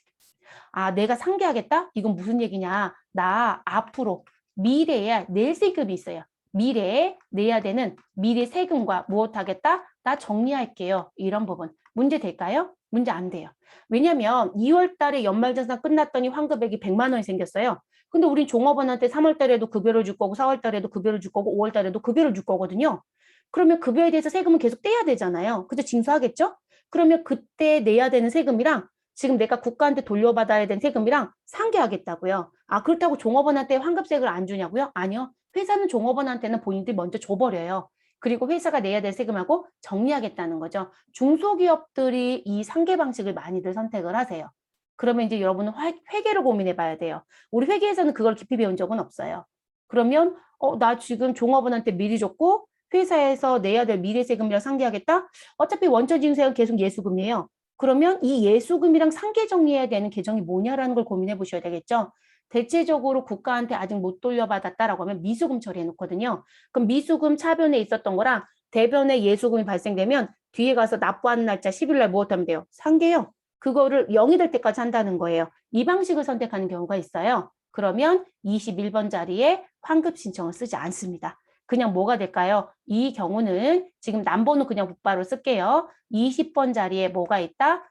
아, 내가 상계하겠다? 이건 무슨 얘기냐? 나 앞으로 미래에 낼 세금이 있어요. 미래에 내야 되는 미래 세금과 무엇 하겠다? 나 정리할게요. 이런 부분. 문제 될까요? 문제 안 돼요. 왜냐면 2월 달에 연말정산 끝났더니 환급액이 100만 원이 생겼어요. 근데 우린 종업원한테 3월 달에도 급여를 줄 거고 4월 달에도 급여를 줄 거고 5월 달에도 급여를 줄 거거든요. 그러면 급여에 대해서 세금은 계속 떼야 되잖아요. 그죠? 징수하겠죠? 그러면 그때 내야 되는 세금이랑 지금 내가 국가한테 돌려받아야 되는 세금이랑 상계하겠다고요. 아, 그렇다고 종업원한테 환급세금을 안 주냐고요? 아니요. 회사는 종업원한테는 본인들이 먼저 줘버려요. 그리고 회사가 내야 될 세금하고 정리하겠다는 거죠. 중소기업들이 이 상계 방식을 많이들 선택을 하세요. 그러면 이제 여러분은 회계를 고민해 봐야 돼요. 우리 회계에서는 그걸 깊이 배운 적은 없어요. 그러면 나 지금 종업원한테 미리 줬고 회사에서 내야 될 미래 세금이랑 상계하겠다? 어차피 원천징수세는 계속 예수금이에요. 그러면 이 예수금이랑 상계 정리해야 되는 계정이 뭐냐라는 걸 고민해 보셔야 되겠죠. 대체적으로 국가한테 아직 못 돌려받았다라고 하면 미수금 처리해 놓거든요. 그럼 미수금 차변에 있었던 거랑 대변에 예수금이 발생되면 뒤에 가서 납부하는 날짜 10일 날 무엇하면 돼요? 상계요. 그거를 0이 될 때까지 한다는 거예요. 이 방식을 선택하는 경우가 있어요. 그러면 21번 자리에 환급 신청을 쓰지 않습니다. 그냥 뭐가 될까요? 이 경우는 지금 남번호 그냥 곧바로 쓸게요. 20번 자리에 뭐가 있다?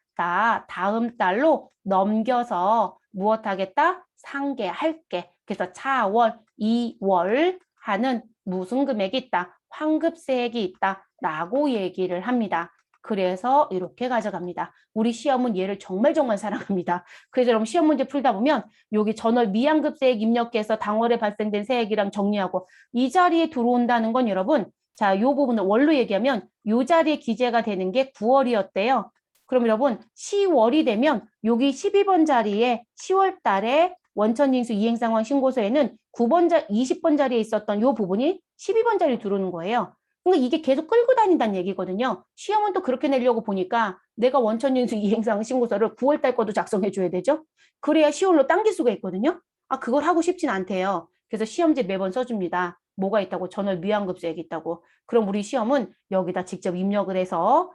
다음 달로 넘겨서 무엇 하겠다? 상계할게. 그래서 차월, 2월 하는 무슨 금액이 있다? 환급세액이 있다. 라고 얘기를 합니다. 그래서 이렇게 가져갑니다. 우리 시험은 얘를 정말 사랑합니다. 그래서 여러분 시험 문제 풀다 보면 여기 전월 미환급세액 입력해서 당월에 발생된 세액이랑 정리하고 이 자리에 들어온다는 건 여러분 자, 요 부분을 원로 얘기하면 요 자리에 기재가 되는 게 9월이었대요. 그럼 여러분 10월이 되면 여기 12번 자리에 10월 달에 원천징수 이행상황 신고서에는 20번 자리에 있었던 요 부분이 12번 자리에 들어오는 거예요. 그러니까 이게 계속 끌고 다닌다는 얘기거든요. 시험은 또 그렇게 내려고 보니까 내가 원천징수 이행상황 신고서를 9월 달 거도 작성해 줘야 되죠. 그래야 10월로 당길 수가 있거든요. 아, 그걸 하고 싶진 않대요. 그래서 시험지 매번 써줍니다. 뭐가 있다고? 전월 미환급세액이 있다고. 그럼 우리 시험은 여기다 직접 입력을 해서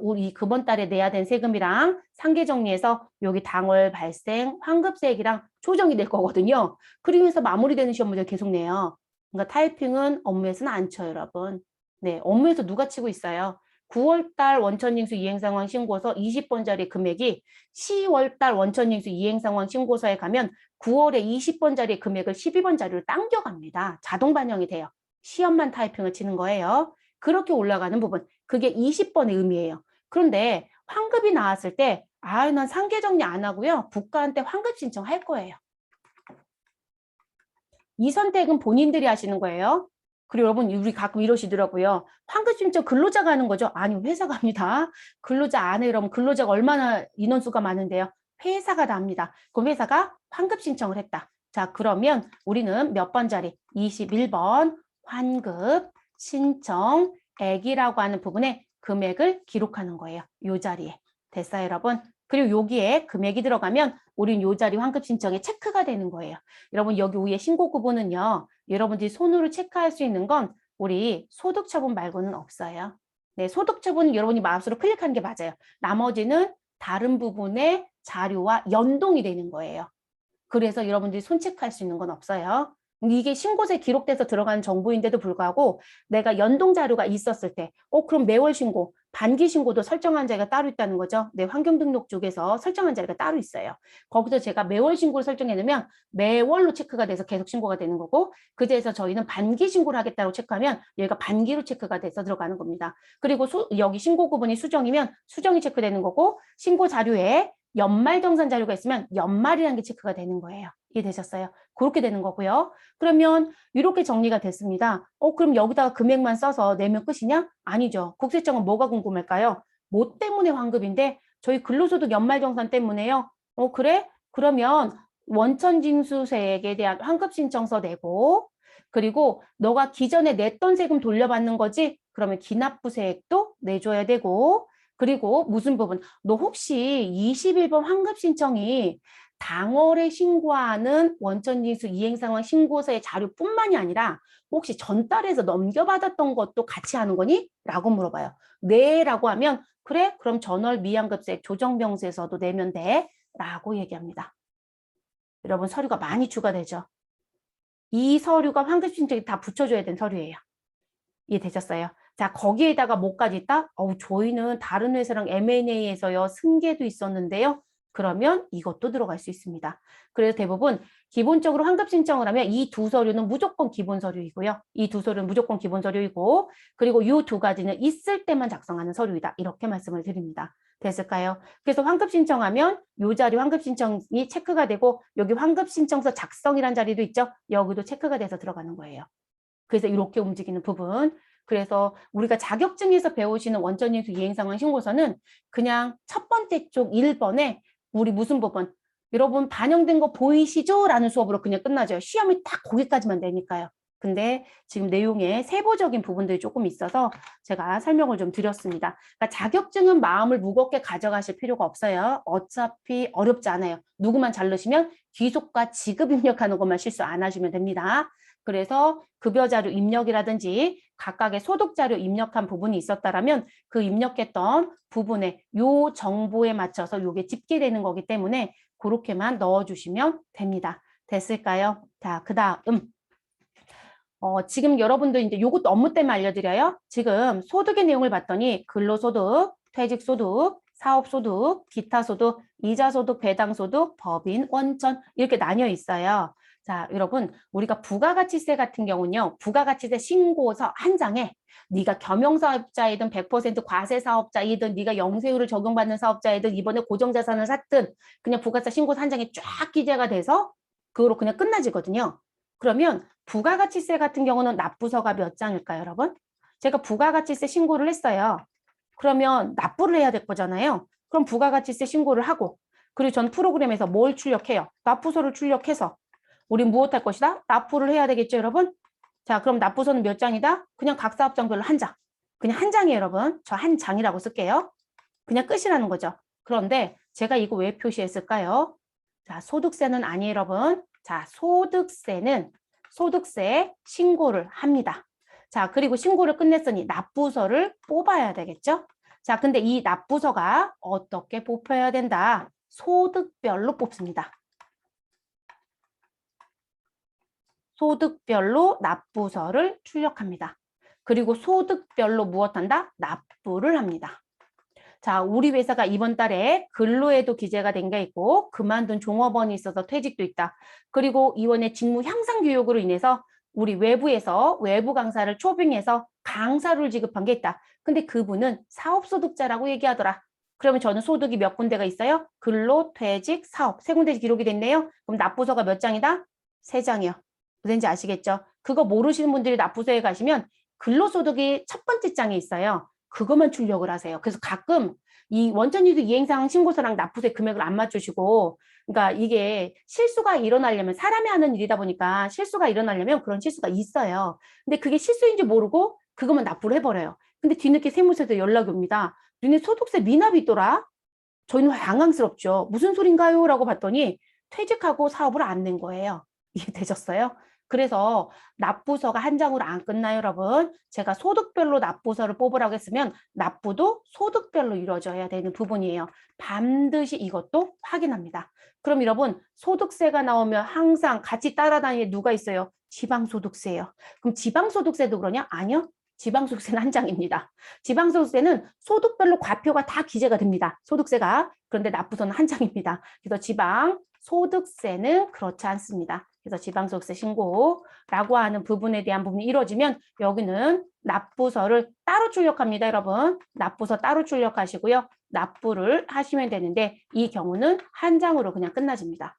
우리 그번 달에 내야 된 세금이랑 상계 정리해서 여기 당월 발생 환급세액이랑 조정이 될 거거든요. 그러면서 마무리되는 시험 문제 계속 내요. 그러니까 타이핑은 업무에서는 안 쳐요, 여러분. 네, 업무에서 누가 치고 있어요? 9월달 원천징수 이행상황 신고서 20번짜리 금액이 10월달 원천징수 이행상황 신고서에 가면 9월에 20번짜리 금액을 12번짜리로 당겨갑니다. 자동 반영이 돼요. 시험만 타이핑을 치는 거예요. 그렇게 올라가는 부분. 그게 20번의 의미예요. 그런데 환급이 나왔을 때 난 상계 정리 안 하고요. 국가한테 환급 신청할 거예요. 이 선택은 본인들이 하시는 거예요. 그리고 여러분 우리 가끔 이러시더라고요. 환급 신청 근로자가 하는 거죠? 아니 회사가 합니다. 근로자 안 해요. 여러분 근로자가 얼마나 인원수가 많은데요. 회사가 다 합니다. 그럼 회사가 환급 신청을 했다. 자 그러면 우리는 몇 번 자리? 21번 환급 신청액이라고 하는 부분에 금액을 기록하는 거예요. 이 자리에. 됐어요 여러분? 그리고 여기에 금액이 들어가면 우린 요 자리 환급 신청에 체크가 되는 거예요. 여러분 여기 위에 신고 구분은요. 여러분들이 손으로 체크할 수 있는 건 우리 소득처분 말고는 없어요. 네, 소득처분은 여러분이 마우스로 클릭하는 게 맞아요. 나머지는 다른 부분의 자료와 연동이 되는 거예요. 그래서 여러분들이 손체크할 수 있는 건 없어요. 이게 신고서에 기록돼서 들어간 정보인데도 불구하고 내가 연동 자료가 있었을 때, 그럼 매월 신고, 반기 신고도 설정한 자리가 따로 있다는 거죠. 네, 환경등록 쪽에서 설정한 자리가 따로 있어요. 거기서 제가 매월 신고를 설정해 놓으면 매월로 체크가 돼서 계속 신고가 되는 거고, 그제서 저희는 반기 신고를 하겠다고 체크하면 얘가 반기로 체크가 돼서 들어가는 겁니다. 그리고 여기 신고 구분이 수정이면 수정이 체크되는 거고, 신고 자료에 연말정산 자료가 있으면 연말이라는 게 체크가 되는 거예요. 이해되셨어요? 그렇게 되는 거고요. 그러면 이렇게 정리가 됐습니다. 그럼 여기다가 금액만 써서 내면 끝이냐? 아니죠. 국세청은 뭐가 궁금할까요? 뭐 때문에 환급인데 저희 근로소득 연말정산 때문에요. 그래? 그러면 원천징수세액에 대한 환급 신청서 내고 그리고 너가 기존에 냈던 세금 돌려받는 거지? 그러면 기납부세액도 내줘야 되고 그리고 무슨 부분? 너 혹시 21번 환급 신청이 당월에 신고하는 원천징수 이행상황 신고서의 자료뿐만이 아니라 혹시 전달해서 넘겨받았던 것도 같이 하는 거니? 라고 물어봐요. 네 라고 하면 그래? 그럼 전월 미환급세액 조정병세서도 내면 돼. 라고 얘기합니다. 여러분 서류가 많이 추가되죠. 이 서류가 환급 신청이 다 붙여줘야 되는 서류예요. 이해되셨어요? 자, 거기에다가 뭐까지 있다? 저희는 다른 회사랑 M&A에서요, 승계도 있었는데요. 그러면 이것도 들어갈 수 있습니다. 그래서 대부분 기본적으로 환급 신청을 하면 이 두 서류는 무조건 기본 서류이고요. 이 두 서류는 무조건 기본 서류이고 그리고 이 두 가지는 있을 때만 작성하는 서류이다. 이렇게 말씀을 드립니다. 됐을까요? 그래서 환급 신청하면 이 자리 환급 신청이 체크가 되고 여기 환급 신청서 작성이란 자리도 있죠. 여기도 체크가 돼서 들어가는 거예요. 그래서 이렇게 움직이는 부분. 그래서 우리가 자격증에서 배우시는 원천징수 이행상황 신고서는 그냥 첫 번째 쪽 1번에 우리 무슨 부분 여러분 반영된 거 보이시죠? 라는 수업으로 그냥 끝나죠. 시험이 딱 거기까지만 되니까요. 근데 지금 내용에 세부적인 부분들이 조금 있어서 제가 설명을 좀 드렸습니다. 그러니까 자격증은 마음을 무겁게 가져가실 필요가 없어요. 어차피 어렵지 않아요. 누구만 잘 넣으시면 귀속과 지급 입력하는 것만 실수 안 하시면 됩니다. 그래서 급여 자료 입력이라든지 각각의 소득 자료 입력한 부분이 있었다라면 그 입력했던 부분에 요 정보에 맞춰서 요게 집계되는 거기 때문에 그렇게만 넣어주시면 됩니다. 됐을까요? 자, 그 다음 지금 여러분들 이제 요것도 업무 때문에 알려드려요. 지금 소득의 내용을 봤더니 근로소득, 퇴직소득, 사업소득, 기타소득, 이자소득, 배당소득, 법인, 원천 이렇게 나뉘어 있어요. 자, 여러분 우리가 부가가치세 같은 경우는요. 부가가치세 신고서 한 장에 네가 겸용사업자이든 100% 과세사업자이든 네가 영세율을 적용받는 사업자이든 이번에 고정자산을 샀든 그냥 부가세 신고서 한 장에 쫙 기재가 돼서 그거로 그냥 끝나지거든요. 그러면 부가가치세 같은 경우는 납부서가 몇 장일까요, 여러분? 제가 부가가치세 신고를 했어요. 그러면 납부를 해야 될 거잖아요. 그럼 부가가치세 신고를 하고 그리고 전 프로그램에서 뭘 출력해요? 납부서를 출력해서 우린 무엇할 것이다? 납부를 해야 되겠죠, 여러분? 자, 그럼 납부서는 몇 장이다? 그냥 각 사업장별로 한 장. 그냥 한 장이에요, 여러분. 저 한 장이라고 쓸게요. 그냥 끝이라는 거죠. 그런데 제가 이거 왜 표시했을까요? 자, 소득세는 아니에요, 여러분. 자, 소득세 신고를 합니다. 자, 그리고 신고를 끝냈으니 납부서를 뽑아야 되겠죠? 자, 근데 이 납부서가 어떻게 뽑혀야 된다? 소득별로 뽑습니다. 소득별로 납부서를 출력합니다. 그리고 소득별로 무엇한다? 납부를 합니다. 자, 우리 회사가 이번 달에 근로에도 기재가 된 게 있고 그만둔 종업원이 있어서 퇴직도 있다. 그리고 이번에 직무 향상 교육으로 인해서 우리 외부에서 외부 강사를 초빙해서 강사를 지급한 게 있다. 근데 그분은 사업소득자라고 얘기하더라. 그러면 저는 소득이 몇 군데가 있어요? 근로, 퇴직, 사업. 세 군데 기록이 됐네요. 그럼 납부서가 몇 장이다? 세 장이요. 무슨지 아시겠죠? 그거 모르시는 분들이 납부서에 가시면 근로소득이 첫 번째 장에 있어요. 그것만 출력을 하세요. 그래서 가끔 이 원천이득 이행사항 신고서랑 납부세 금액을 안 맞추시고, 그러니까 이게 실수가 일어나려면 사람이 하는 일이다 보니까 실수가 일어나려면 그런 실수가 있어요. 근데 그게 실수인지 모르고 그것만 납부를 해버려요. 근데 뒤늦게 세무서에서 연락이 옵니다. 너네 소득세 미납이 있더라? 저희는 당황스럽죠. 무슨 소린가요? 라고 봤더니 퇴직하고 사업을 안 낸 거예요. 이해되셨어요? 그래서 납부서가 한 장으로 안 끝나요, 여러분. 제가 소득별로 납부서를 뽑으라고 했으면 납부도 소득별로 이루어져야 되는 부분이에요. 반드시 이것도 확인합니다. 그럼 여러분, 소득세가 나오면 항상 같이 따라다니는 누가 있어요? 지방소득세예요. 그럼 지방소득세도 그러냐? 아니요. 지방소득세는 한 장입니다. 지방소득세는 소득별로 과표가 다 기재가 됩니다. 소득세가. 그런데 납부서는 한 장입니다. 그래서 지방소득세는 그렇지 않습니다. 그래서 지방소득세 신고라고 하는 부분에 대한 부분이 이루어지면 여기는 납부서를 따로 출력합니다, 여러분. 납부서 따로 출력하시고요. 납부를 하시면 되는데 이 경우는 한 장으로 그냥 끝나집니다.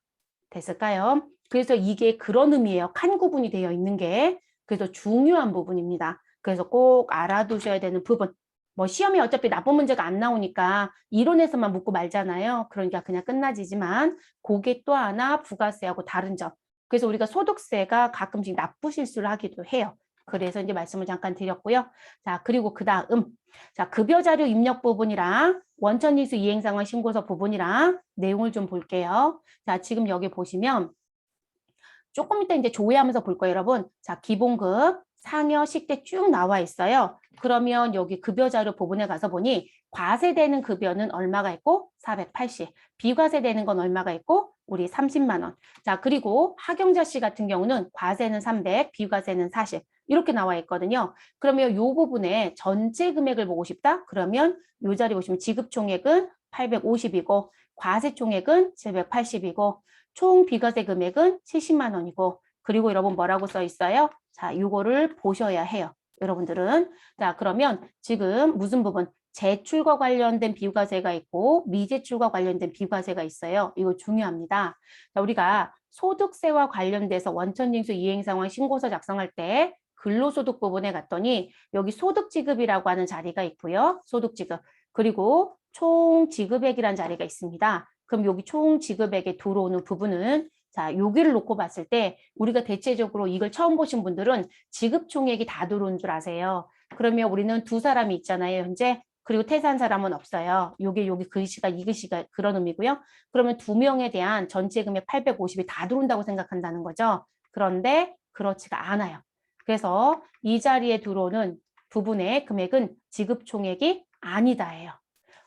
됐을까요? 그래서 이게 그런 의미예요. 칸 구분이 되어 있는 게. 그래서 중요한 부분입니다. 그래서 꼭 알아두셔야 되는 부분. 뭐 시험에 어차피 나쁜 문제가 안 나오니까 이론에서만 묻고 말잖아요. 그러니까 그냥 끝나지지만 그게 또 하나 부가세하고 다른 점. 그래서 우리가 소득세가 가끔씩 납부 실수를 하기도 해요. 그래서 이제 말씀을 잠깐 드렸고요. 자, 그리고 그 다음. 자, 급여자료 입력 부분이랑 원천이수 이행상황 신고서 부분이랑 내용을 좀 볼게요. 자, 지금 여기 보시면 조금 이따 이제 조회하면서 볼 거예요, 여러분. 자, 기본급, 상여, 식대 쭉 나와 있어요. 그러면 여기 급여자료 부분에 가서 보니 과세되는 급여는 얼마가 있고 480, 비과세되는 건 얼마가 있고 우리 30만 원. 자, 그리고 하경자 씨 같은 경우는 과세는 300, 비과세는 40 이렇게 나와 있거든요. 그러면 이 부분에 전체 금액을 보고 싶다? 그러면 이 자리 보시면 지급 총액은 850이고 과세 총액은 780이고 총 비과세 금액은 70만 원이고 그리고 여러분 뭐라고 써 있어요? 자, 이거를 보셔야 해요. 여러분들은. 자, 그러면 지금 무슨 부분? 제출과 관련된 비과세가 있고 미제출과 관련된 비과세가 있어요. 이거 중요합니다. 자, 우리가 소득세와 관련돼서 원천징수 이행상황 신고서 작성할 때 근로소득 부분에 갔더니 여기 소득지급이라고 하는 자리가 있고요. 소득지급. 그리고 총지급액이라는 자리가 있습니다. 그럼 여기 총지급액에 들어오는 부분은 자, 여기를 놓고 봤을 때 우리가 대체적으로 이걸 처음 보신 분들은 지급 총액이 다 들어온 줄 아세요. 그러면 우리는 두 사람이 있잖아요, 현재. 그리고 퇴사한 사람은 없어요. 여기 글씨가 이 글씨가 그런 의미고요. 그러면 두 명에 대한 전체 금액 850이 다 들어온다고 생각한다는 거죠. 그런데 그렇지가 않아요. 그래서 이 자리에 들어오는 부분의 금액은 지급 총액이 아니다예요.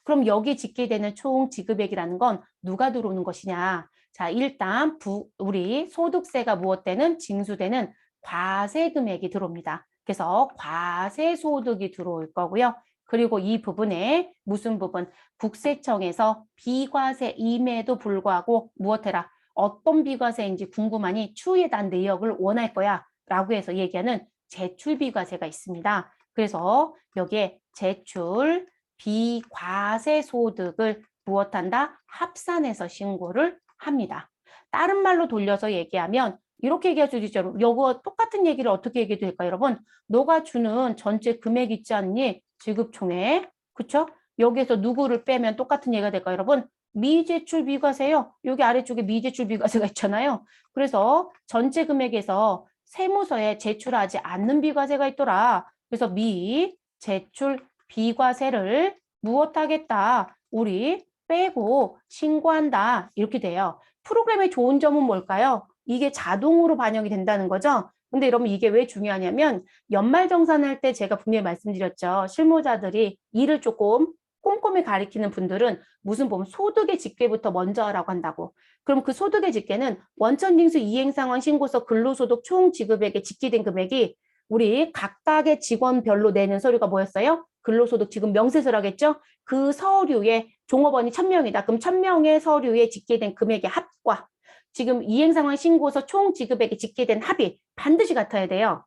그럼 여기 짓게 되는 총 지급액이라는 건 누가 들어오는 것이냐? 자, 일단 우리 소득세가 무엇되는 징수되는 과세 금액이 들어옵니다. 그래서 과세 소득이 들어올 거고요. 그리고 이 부분에 무슨 부분? 국세청에서 비과세임에도 불구하고 무엇해라? 어떤 비과세인지 궁금하니 추후에 난 내역을 원할 거야 라고 해서 얘기하는 제출 비과세가 있습니다. 그래서 여기에 제출 비과세 소득을 무엇한다? 합산해서 신고를 합니다. 다른 말로 돌려서 얘기하면 이렇게 얘기할 수도 있죠. 이거 똑같은 얘기를 어떻게 얘기해도 될까요, 여러분? 너가 주는 전체 금액 있지 않니? 지급총액. 그쵸? 여기에서 누구를 빼면 똑같은 얘기가 될까요, 여러분? 미제출 비과세요. 여기 아래쪽에 미제출 비과세가 있잖아요. 그래서 전체 금액에서 세무서에 제출하지 않는 비과세가 있더라. 그래서 미제출 비과세를 무엇하겠다? 우리 빼고 신고한다. 이렇게 돼요. 프로그램의 좋은 점은 뭘까요? 이게 자동으로 반영이 된다는 거죠. 근데 여러분 이게 왜 중요하냐면 연말정산할 때 제가 분명히 말씀드렸죠. 실무자들이 일을 조금 꼼꼼히 가리키는 분들은 무슨 보면 소득의 집계부터 먼저 하라고 한다고. 그럼 그 소득의 집계는 원천징수 이행상황 신고서 근로소득 총 지급액에 집계된 금액이 우리 각각의 직원별로 내는 서류가 뭐였어요? 근로소득 지급 명세서라겠죠? 그 서류에 종업원이 1000명이다. 그럼 1000명의 서류에 집계된 금액의 합과 지금 이행상황 신고서 총 지급액에 집계된 합이 반드시 같아야 돼요.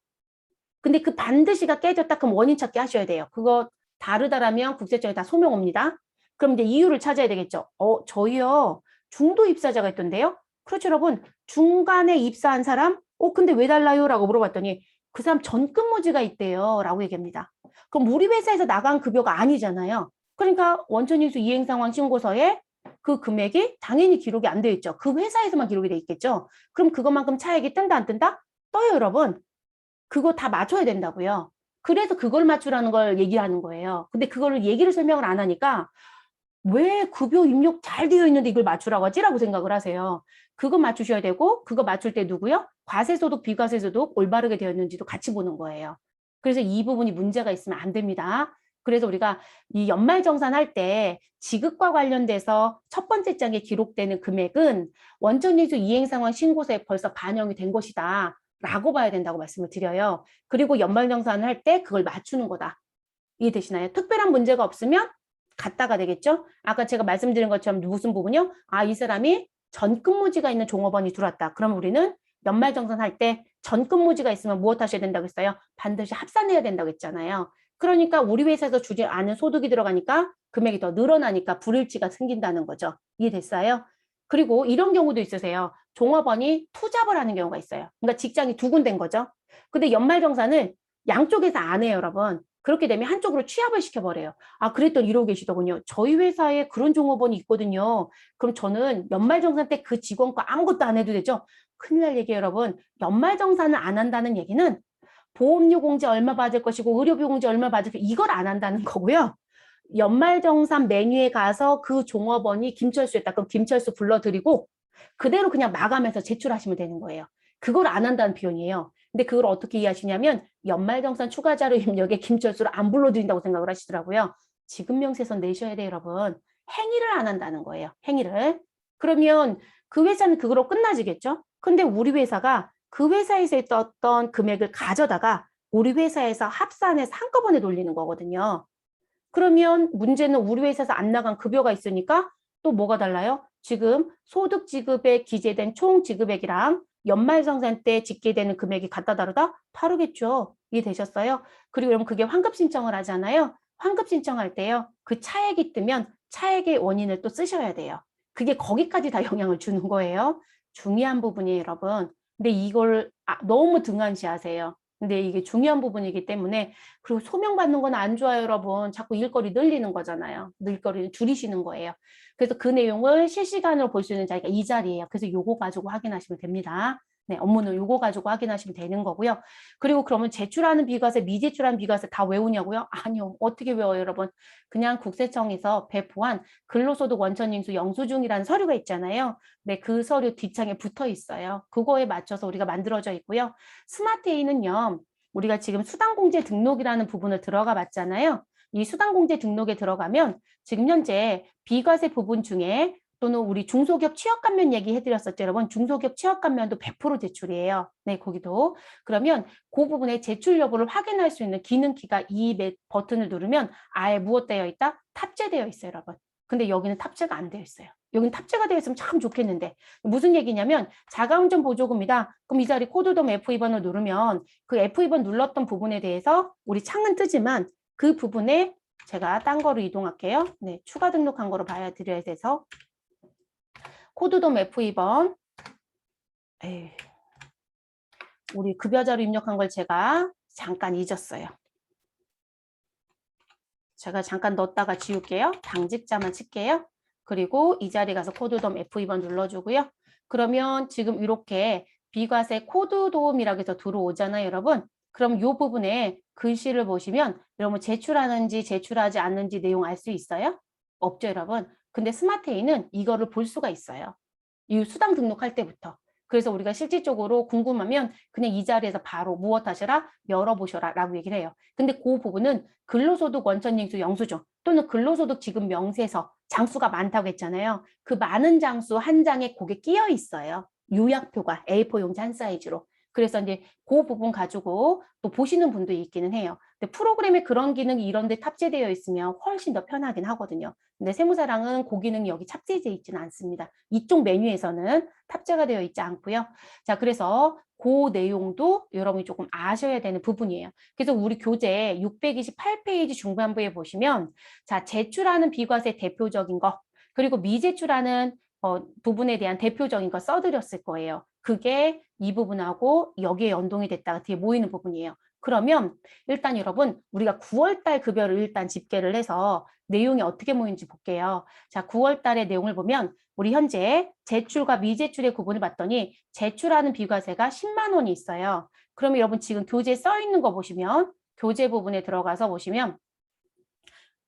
근데 그 반드시가 깨졌다 그럼 원인 찾기 하셔야 돼요. 그거 다르다라면 국세청에 다 소명 옵니다. 그럼 이제 이유를 찾아야 되겠죠. 저희요. 중도 입사자가 있던데요. 그렇죠, 여러분. 중간에 입사한 사람? 근데 왜 달라요? 라고 물어봤더니 그 사람 전근무지가 있대요. 라고 얘기합니다. 그럼 우리 회사에서 나간 급여가 아니잖아요. 그러니까 원천징수 이행상황 신고서에 그 금액이 당연히 기록이 안 되어 있죠. 그 회사에서만 기록이 돼 있겠죠. 그럼 그것만큼 차액이 뜬다 안 뜬다? 떠요, 여러분. 그거 다 맞춰야 된다고요. 그래서 그걸 맞추라는 걸 얘기하는 거예요. 근데 그거를 얘기를 설명을 안 하니까 왜 급여 입력 잘 되어 있는데 이걸 맞추라고 하지라고 생각을 하세요. 그거 맞추셔야 되고 그거 맞출 때 누구요? 과세소득, 비과세소득 올바르게 되어 있는지도 같이 보는 거예요. 그래서 이 부분이 문제가 있으면 안 됩니다. 그래서 우리가 이 연말정산할 때 지급과 관련돼서 첫 번째 장에 기록되는 금액은 원천징수 이행상황 신고서에 벌써 반영이 된 것이다. 라고 봐야 된다고 말씀을 드려요. 그리고 연말정산을 할 때 그걸 맞추는 거다. 이해되시나요? 특별한 문제가 없으면 갖다가 되겠죠? 아까 제가 말씀드린 것처럼 무슨 부분이요? 이 사람이 전근무지가 있는 종업원이 들어왔다. 그럼 우리는 연말정산할 때 전근무지가 있으면 무엇 하셔야 된다고 했어요? 반드시 합산해야 된다고 했잖아요. 그러니까 우리 회사에서 주지 않은 소득이 들어가니까 금액이 더 늘어나니까 불일치가 생긴다는 거죠. 이해됐어요? 그리고 이런 경우도 있으세요. 종업원이 투잡을 하는 경우가 있어요. 그러니까 직장이 두 군데인 거죠. 근데 연말정산을 양쪽에서 안 해요, 여러분. 그렇게 되면 한쪽으로 취합을 시켜버려요. 그랬더니 이러고 계시더군요. 저희 회사에 그런 종업원이 있거든요. 그럼 저는 연말정산 때 그 직원 거 아무것도 안 해도 되죠? 큰일 날 얘기예요, 여러분. 연말정산을 안 한다는 얘기는 보험료 공제 얼마 받을 것이고 의료비 공제 얼마 받을 것이고 이걸 안 한다는 거고요. 연말정산 메뉴에 가서 그 종업원이 김철수 했다. 그럼 김철수 불러드리고 그대로 그냥 마감해서 제출하시면 되는 거예요. 그걸 안 한다는 표현이에요. 근데 그걸 어떻게 이해하시냐면 연말정산 추가 자료 입력에 김철수를 안 불러드린다고 생각을 하시더라고요. 지급 명세서 내셔야 돼요, 여러분. 행위를 안 한다는 거예요. 행위를. 그러면 그 회사는 그거로 끝나지겠죠? 근데 우리 회사가 그 회사에서 있었던 금액을 가져다가 우리 회사에서 합산해서 한꺼번에 돌리는 거거든요. 그러면 문제는 우리 회사에서 안 나간 급여가 있으니까 또 뭐가 달라요? 지금 소득 지급에 기재된 총 지급액이랑 연말정산 때 집계되는 금액이 같다 다르다? 다르겠죠. 이해되셨어요? 그리고 그럼 그게 환급 신청을 하잖아요. 환급 신청할 때요. 그 차액이 뜨면 차액의 원인을 또 쓰셔야 돼요. 그게 거기까지 다 영향을 주는 거예요. 중요한 부분이에요, 여러분. 근데 이걸 너무 등한시하세요. 근데 이게 중요한 부분이기 때문에 그리고 소명받는 건 안 좋아요, 여러분. 자꾸 일거리 늘리는 거잖아요. 일거리를 줄이시는 거예요. 그래서 그 내용을 실시간으로 볼 수 있는 자리가 이 자리예요. 그래서 요거 가지고 확인하시면 됩니다. 네, 업무는 요거 가지고 확인하시면 되는 거고요. 그리고 그러면 제출하는 비과세, 미제출하는 비과세 다 외우냐고요? 아니요. 어떻게 외워요, 여러분? 그냥 국세청에서 배포한 근로소득 원천징수 영수증이라는 서류가 있잖아요. 네, 그 서류 뒷창에 붙어 있어요. 그거에 맞춰서 우리가 만들어져 있고요. 스마트A는요. 우리가 지금 수당공제 등록이라는 부분을 들어가 봤잖아요. 이 수당공제 등록에 들어가면 지금 현재 비과세 부분 중에 또는 우리 중소기업 취업감면 얘기해드렸었죠, 여러분. 중소기업 취업감면도 100% 제출이에요. 네, 거기도. 그러면 그 부분의 제출 여부를 확인할 수 있는 기능키가 이 버튼을 누르면 아예 무엇되어 있다? 탑재되어 있어요, 여러분. 근데 여기는 탑재가 안 되어 있어요. 여기는 탑재가 되어 있으면 참 좋겠는데 무슨 얘기냐면 자가운전 보조금이다. 그럼 이 자리 코드돔 F2번을 누르면 그 F2번 눌렀던 부분에 대해서 우리 창은 뜨지만 그 부분에 제가 딴 거로 이동할게요. 네, 추가 등록한 거로 봐야 드려야 돼서 코드돔 F2번 우리 급여자로 입력한 걸 제가 잠깐 잊었어요. 제가 잠깐 넣었다가 지울게요. 당직자만 칠게요. 그리고 이 자리 가서 코드돔 F2번 눌러주고요. 그러면 지금 이렇게 비과세 코드돔이라고 해서 들어오잖아요, 여러분. 그럼 이 부분에 글씨를 보시면 여러분 제출하는지 제출하지 않는지 내용 알 수 있어요? 없죠, 여러분. 근데 스마트에이는 이거를 볼 수가 있어요. 이 수당 등록할 때부터. 그래서 우리가 실질적으로 궁금하면 그냥 이 자리에서 바로 무엇 하셔라? 열어보셔라 라고 얘기를 해요. 근데 그 부분은 근로소득 원천징수 영수증 또는 근로소득 지급 명세서 장수가 많다고 했잖아요. 그 많은 장수 한 장에 그게 끼어 있어요. 요약표가 A4 용지 한 사이즈로. 그래서 이제 그 부분 가지고 또 보시는 분도 있기는 해요. 근데 프로그램에 그런 기능이 이런 데 탑재되어 있으면 훨씬 더 편하긴 하거든요. 근데 세무사랑은 그 기능이 여기 탑재되어 있지는 않습니다. 이쪽 메뉴에서는 탑재가 되어 있지 않고요. 자, 그래서 그 내용도 여러분이 조금 아셔야 되는 부분이에요. 그래서 우리 교재 628페이지 중반부에 보시면 자, 제출하는 비과세 대표적인 거 그리고 미제출하는 부분에 대한 대표적인 거 써드렸을 거예요. 그게 이 부분하고 여기에 연동이 됐다가 뒤에 모이는 부분이에요. 그러면 일단 여러분 우리가 9월달 급여를 일단 집계를 해서 내용이 어떻게 모이는지 볼게요. 자, 9월달의 내용을 보면 우리 현재 제출과 미제출의 구분을 봤더니 제출하는 비과세가 10만 원이 있어요. 그러면 여러분 지금 교재에 써 있는 거 보시면 교재 부분에 들어가서 보시면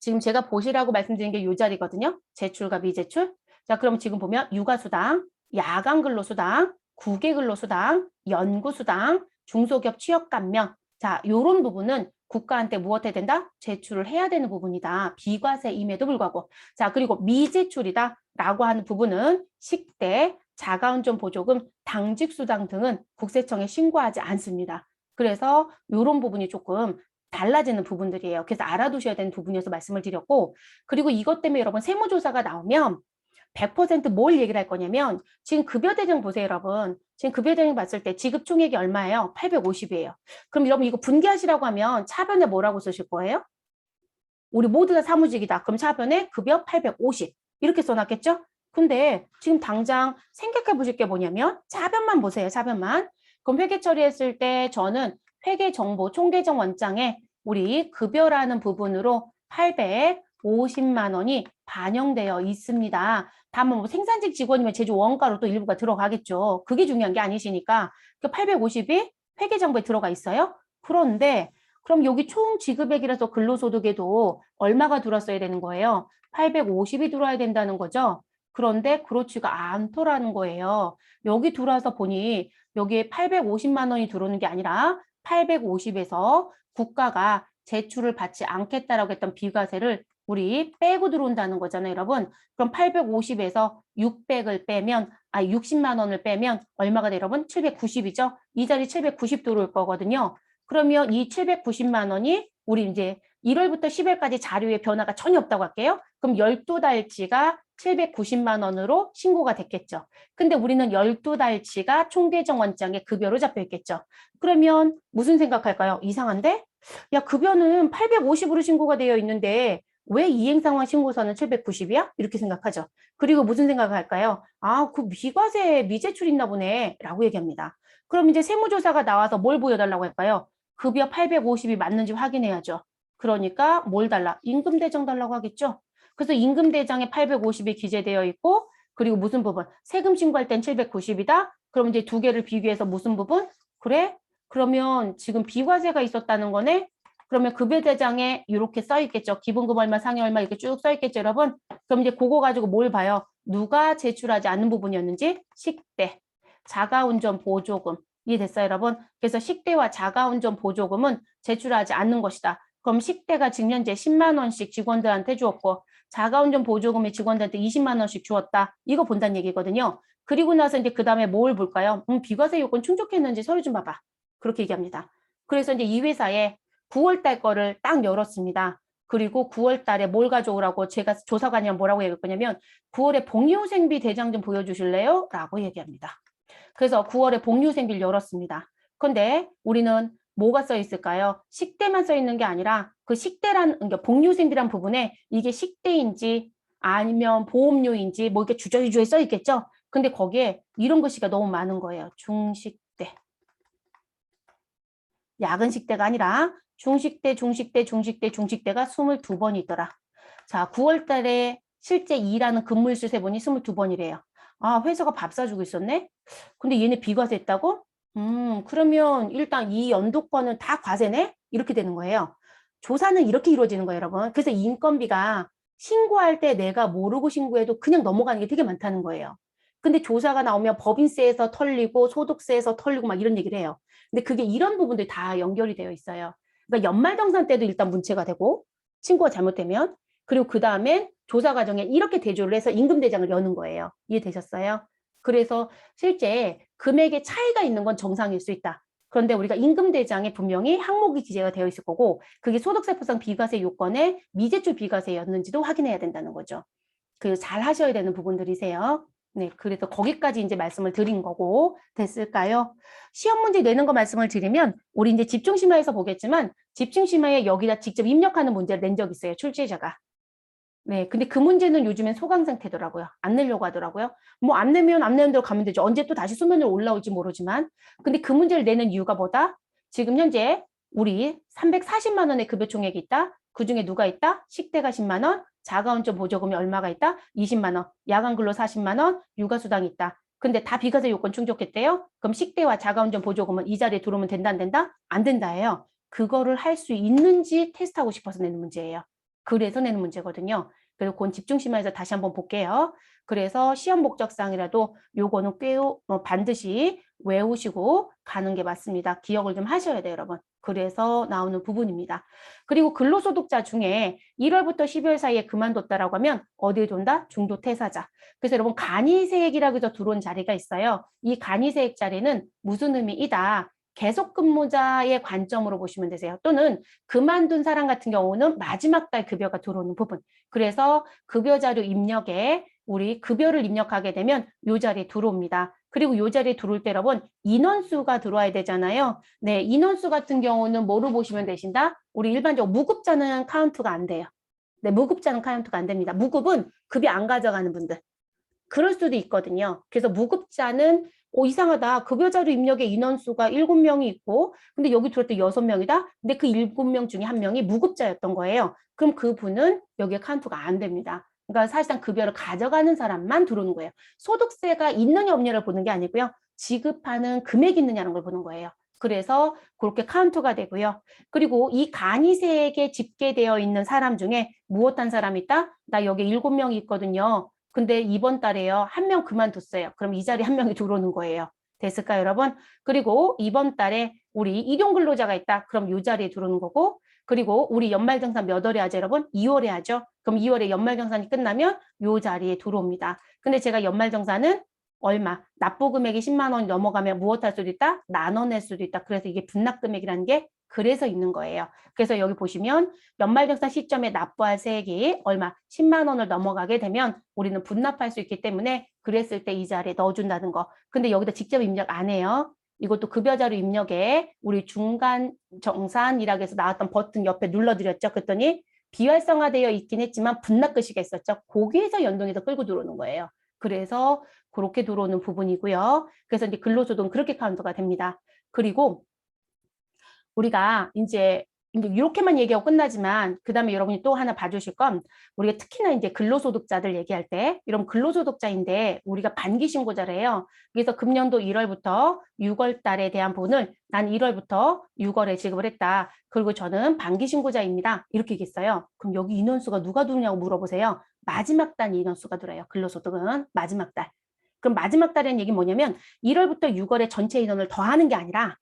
지금 제가 보시라고 말씀드린 게 이 자리거든요. 제출과 미제출. 자, 그럼 지금 보면 육아수당, 야간근로수당, 국외근로수당, 연구수당, 중소기업 취업감면. 자, 요런 부분은 국가한테 무엇 해야 된다? 제출을 해야 되는 부분이다. 비과세임에도 불구하고. 자, 그리고 미제출이다 라고 하는 부분은 식대, 자가운전 보조금, 당직수당 등은 국세청에 신고하지 않습니다. 그래서 요런 부분이 조금 달라지는 부분들이에요. 그래서 알아두셔야 되는 부분이어서 말씀을 드렸고 그리고 이것 때문에 여러분 세무조사가 나오면 100%뭘 얘기를 할 거냐면 지금 급여대정 보세요, 여러분. 지금 급여대정 봤을 때 지급 총액이 얼마예요? 850이에요. 그럼 여러분 이거 분기하시라고 하면 차변에 뭐라고 쓰실 거예요? 우리 모두 다 사무직이다. 그럼 차변에 급여 850 이렇게 써놨겠죠? 근데 지금 당장 생각해 보실 게 뭐냐면 차변만 보세요. 차변만. 그럼 회계 처리했을 때 저는 회계정보 총계정 원장에 우리 급여라는 부분으로 850만 원이 반영되어 있습니다. 다만 뭐 생산직 직원이면 제주 원가로 또 일부가 들어가겠죠. 그게 중요한 게 아니시니까 그 850이 회계정보에 들어가 있어요. 그런데 그럼 여기 총 지급액이라서 근로소득에도 얼마가 들어왔어야 되는 거예요? 850이 들어와야 된다는 거죠. 그런데 그렇지가 않더라는 거예요. 여기 들어와서 보니 여기에 850만 원이 들어오는 게 아니라 850에서 국가가 제출을 받지 않겠다라고 했던 비과세를 우리 빼고 들어온다는 거잖아요, 여러분. 그럼 850에서 600을 빼면 60만 원을 빼면 얼마가 돼요, 여러분? 790이죠? 이 자리 790 들어올 거거든요. 그러면 이 790만 원이 우리 이제 1월부터 10월까지 자료에 변화가 전혀 없다고 할게요. 그럼 12달치가 790만 원으로 신고가 됐겠죠. 근데 우리는 12달치가 총계정 원장에 급여로 잡혀 있겠죠. 그러면 무슨 생각할까요? 이상한데? 야, 급여는 850으로 신고가 되어 있는데 왜 이행상환 신고서는 790이야? 이렇게 생각하죠. 그리고 무슨 생각할까요? 아, 그 미과세 미제출 있나 보네 라고 얘기합니다. 그럼 이제 세무조사가 나와서 뭘 보여달라고 할까요? 급여 850이 맞는지 확인해야죠. 그러니까 뭘 달라? 임금대장 달라고 하겠죠. 그래서 임금대장에 850이 기재되어 있고 그리고 무슨 부분? 세금 신고할 땐 790이다. 그럼 이제 두 개를 비교해서 무슨 부분? 그래? 그러면 지금 비과세가 있었다는 거네? 그러면 급여대장에 이렇게 써 있겠죠. 기본급 얼마, 상여 얼마 이렇게 쭉 써 있겠죠, 여러분? 그럼 이제 그거 가지고 뭘 봐요? 누가 제출하지 않는 부분이었는지? 식대, 자가운전 보조금. 이해됐어요, 여러분? 그래서 식대와 자가운전 보조금은 제출하지 않는 것이다. 그럼 식대가 지금 현재 10만 원씩 직원들한테 주었고 자가운전 보조금이 직원들한테 20만 원씩 주었다. 이거 본다는 얘기거든요. 그리고 나서 이제 그 다음에 뭘 볼까요? 비과세 요건 충족했는지 서류 좀 봐봐. 그렇게 얘기합니다. 그래서 이제 이 회사에 9월 달 거를 딱 열었습니다. 그리고 9월 달에 뭘 가져오라고 제가 조사관이랑 뭐라고 얘기했거냐면 9월에 복리후생비 대장 좀 보여주실래요? 라고 얘기합니다. 그래서 9월에 복리후생비를 열었습니다. 근데 우리는 뭐가 써 있을까요? 식대만 써 있는 게 아니라 그 식대란, 그러니까 복리후생비란 부분에 이게 식대인지 아니면 보험료인지 뭐 이렇게 주저주저에 써 있겠죠? 근데 거기에 이런 글씨가 너무 많은 거예요. 중식대. 야근 식대가 아니라 중식대, 중식대, 중식대, 중식대가 22번이 있더라. 자, 9월 달에 실제 일하는 근무일수 세번이 22번이래요. 아, 회사가 밥 사주고 있었네? 근데 얘네 비과세 했다고? 그러면 일단 이 연도권은 다 과세네? 이렇게 되는 거예요. 조사는 이렇게 이루어지는 거예요, 여러분. 그래서 인건비가 신고할 때 내가 모르고 신고해도 그냥 넘어가는 게 되게 많다는 거예요. 근데 조사가 나오면 법인세에서 털리고 소득세에서 털리고 막 이런 얘기를 해요. 근데 그게 이런 부분들이 다 연결이 되어 있어요. 그러니까 연말정산 때도 일단 문제가 되고 신고가 잘못되면 그리고 그 다음에 조사 과정에 이렇게 대조를 해서 임금대장을 여는 거예요. 이해되셨어요? 그래서 실제 금액의 차이가 있는 건 정상일 수 있다. 그런데 우리가 임금대장에 분명히 항목이 기재가 되어 있을 거고 그게 소득세법상 비과세 요건에 미제출 비과세였는지도 확인해야 된다는 거죠. 그 잘 하셔야 되는 부분들이세요. 네, 그래서 거기까지 이제 말씀을 드린 거고 됐을까요? 시험 문제 내는 거 말씀을 드리면 우리 이제 집중심화에서 보겠지만 집중심화에 여기다 직접 입력하는 문제를 낸 적 있어요. 출제자가. 네, 근데 그 문제는 요즘엔 소강 상태더라고요. 안 내려고 하더라고요. 뭐 안 내면 안 내는 대로 가면 되죠. 언제 또 다시 수면으로 올라올지 모르지만. 근데 그 문제를 내는 이유가 뭐다? 지금 현재 우리 340만 원의 급여 총액이 있다. 그중에 누가 있다? 식대가 10만 원, 자가운전 보조금이 얼마가 있다? 20만 원, 야간근로 40만 원, 육아수당이 있다. 근데 다 비과세 요건 충족했대요. 그럼 식대와 자가운전 보조금은 이 자리에 들어오면 된다 안 된다? 안 된다예요. 그거를 할 수 있는지 테스트하고 싶어서 내는 문제예요. 그래서 내는 문제거든요. 그리고 그건 집중심화해서 다시 한번 볼게요. 그래서 시험 목적상이라도 요거는 반드시 외우시고 가는 게 맞습니다. 기억을 좀 하셔야 돼요, 여러분. 그래서 나오는 부분입니다. 그리고 근로소득자 중에 1월부터 12월 사이에 그만뒀다라고 하면 어디에 돈다? 중도퇴사자. 그래서 여러분 간이세액이라고 해서 들어온 자리가 있어요. 이 간이세액 자리는 무슨 의미이다? 계속 근무자의 관점으로 보시면 되세요. 또는 그만둔 사람 같은 경우는 마지막 달 급여가 들어오는 부분. 그래서 급여 자료 입력에 우리 급여를 입력하게 되면 이 자리에 들어옵니다. 그리고 이 자리에 들어올 때 여러분 인원수가 들어와야 되잖아요. 네, 인원수 같은 경우는 뭐로 보시면 되신다? 우리 일반적으로 무급자는 카운트가 안 돼요. 네, 무급자는 카운트가 안 됩니다. 무급은 급여 안 가져가는 분들. 그럴 수도 있거든요. 그래서 무급자는 이상하다. 급여자료 입력의 인원수가 7명이 있고 근데 여기 들어올 때 6명이다. 근데 그 7명 중에 1명이 무급자였던 거예요. 그럼 그분은 여기에 카운트가 안 됩니다. 그러니까 사실상 급여를 가져가는 사람만 들어오는 거예요. 소득세가 있느냐 없느냐를 보는 게 아니고요. 지급하는 금액이 있느냐는 걸 보는 거예요. 그래서 그렇게 카운트가 되고요. 그리고 이 간이세액에 집계되어 있는 사람 중에 무엇한 사람이 있다? 나 여기 7명이 있거든요. 근데 이번 달에요. 1명 그만뒀어요. 그럼 이 자리에 1명이 들어오는 거예요. 됐을까요, 여러분? 그리고 이번 달에 우리 일용 근로자가 있다. 그럼 이 자리에 들어오는 거고 그리고 우리 연말정산 몇 월에 하죠, 여러분? 2월에 하죠. 그럼 2월에 연말정산이 끝나면 이 자리에 들어옵니다. 근데 제가 연말정산은 얼마? 납부 금액이 10만 원이 넘어가면 무엇할 수도 있다? 나눠낼 수도 있다. 그래서 이게 분납금액이라는 게 그래서 있는 거예요. 그래서 여기 보시면 연말정산 시점에 납부할 세액이 얼마? 10만 원을 넘어가게 되면 우리는 분납할 수 있기 때문에 그랬을 때 이 자리에 넣어준다는 거. 근데 여기다 직접 입력 안 해요. 이것도 급여자료 입력에 우리 중간 정산이라고 해서 나왔던 버튼 옆에 눌러드렸죠. 그랬더니 비활성화되어 있긴 했지만 분납 글씨가 있었죠. 거기에서 연동해서 끌고 들어오는 거예요. 그래서 그렇게 들어오는 부분이고요. 그래서 이제 근로소득은 그렇게 카운트가 됩니다. 그리고 우리가 이제 이렇게만 얘기하고 끝나지만 그 다음에 여러분이 또 하나 봐주실 건 우리가 특히나 이제 근로소득자들 얘기할 때 이런 근로소득자인데 우리가 반기신고자래요. 그래서 금년도 1월부터 6월 달에 대한 부분을 난 1월부터 6월에 지급을 했다. 그리고 저는 반기신고자입니다. 이렇게 얘기했어요. 그럼 여기 인원수가 누가 들어오냐고 물어보세요. 마지막 달 인원수가 들어요. 근로소득은 마지막 달. 그럼 마지막 달에는 얘기 뭐냐면 1월부터 6월에 전체 인원을 더하는 게 아니라